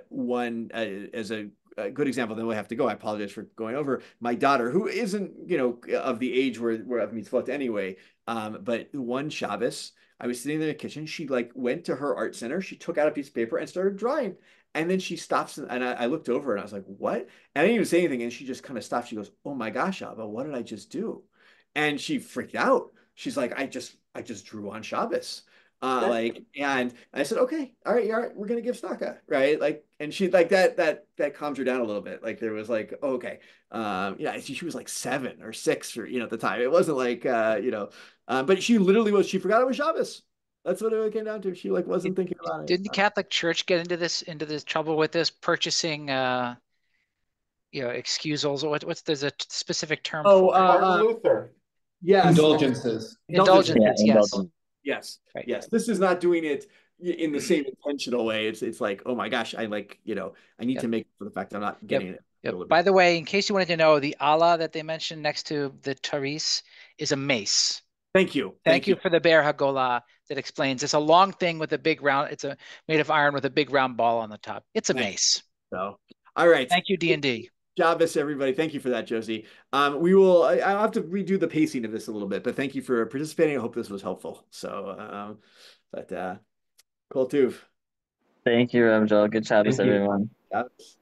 one as a good example. Then we have to go. I apologize for going over. My daughter, who isn't of the age where of mitzvot anyway, but one Shabbos. I was sitting in the kitchen. She like went to her art center. She took out a piece of paper and started drawing. And then she stops and I looked over and I was like, what? And I didn't even say anything. And she just kind of stopped. She goes, oh my gosh, Abba, what did I just do? And she freaked out. She's like, I just drew on Shabbos. And I said, okay, all right, we're gonna give Staka, right? Like, and she like that calmed her down a little bit. Like there was like, oh, okay, she was like 7 or 6 or at the time. It wasn't like but she literally was. She forgot it was Shabbos. That's what it came down to. She like wasn't thinking about it. Didn't the Catholic Church get into this trouble with this purchasing excusals? What's there's a specific term Oh, for it? Martin Luther. yes, Indulgences. Yeah, Indulgences, yes. indulgence. yes, Right. yes. This is not doing it in the same intentional way. It's like, oh my gosh, I like, I need Yep. to make up for the fact I'm not Yep. getting it. Yep. By the way, in case you wanted to know, the Allah that they mentioned next to the Taris is a mace. Thank you. Thank you for the Be'er HaGolah that explains. It's a long thing with a big round. It's made of iron with a big round ball on the top. It's a mace. So, all right. Thank you, D&D. Shabbos, everybody. Thank you for that, Josie. I'll have to redo the pacing of this a little bit, but thank you for participating. I hope this was helpful. So, Kol Tuv. Thank you, Ramjal. Good Shabbos, Thank you. everyone. Shabbos.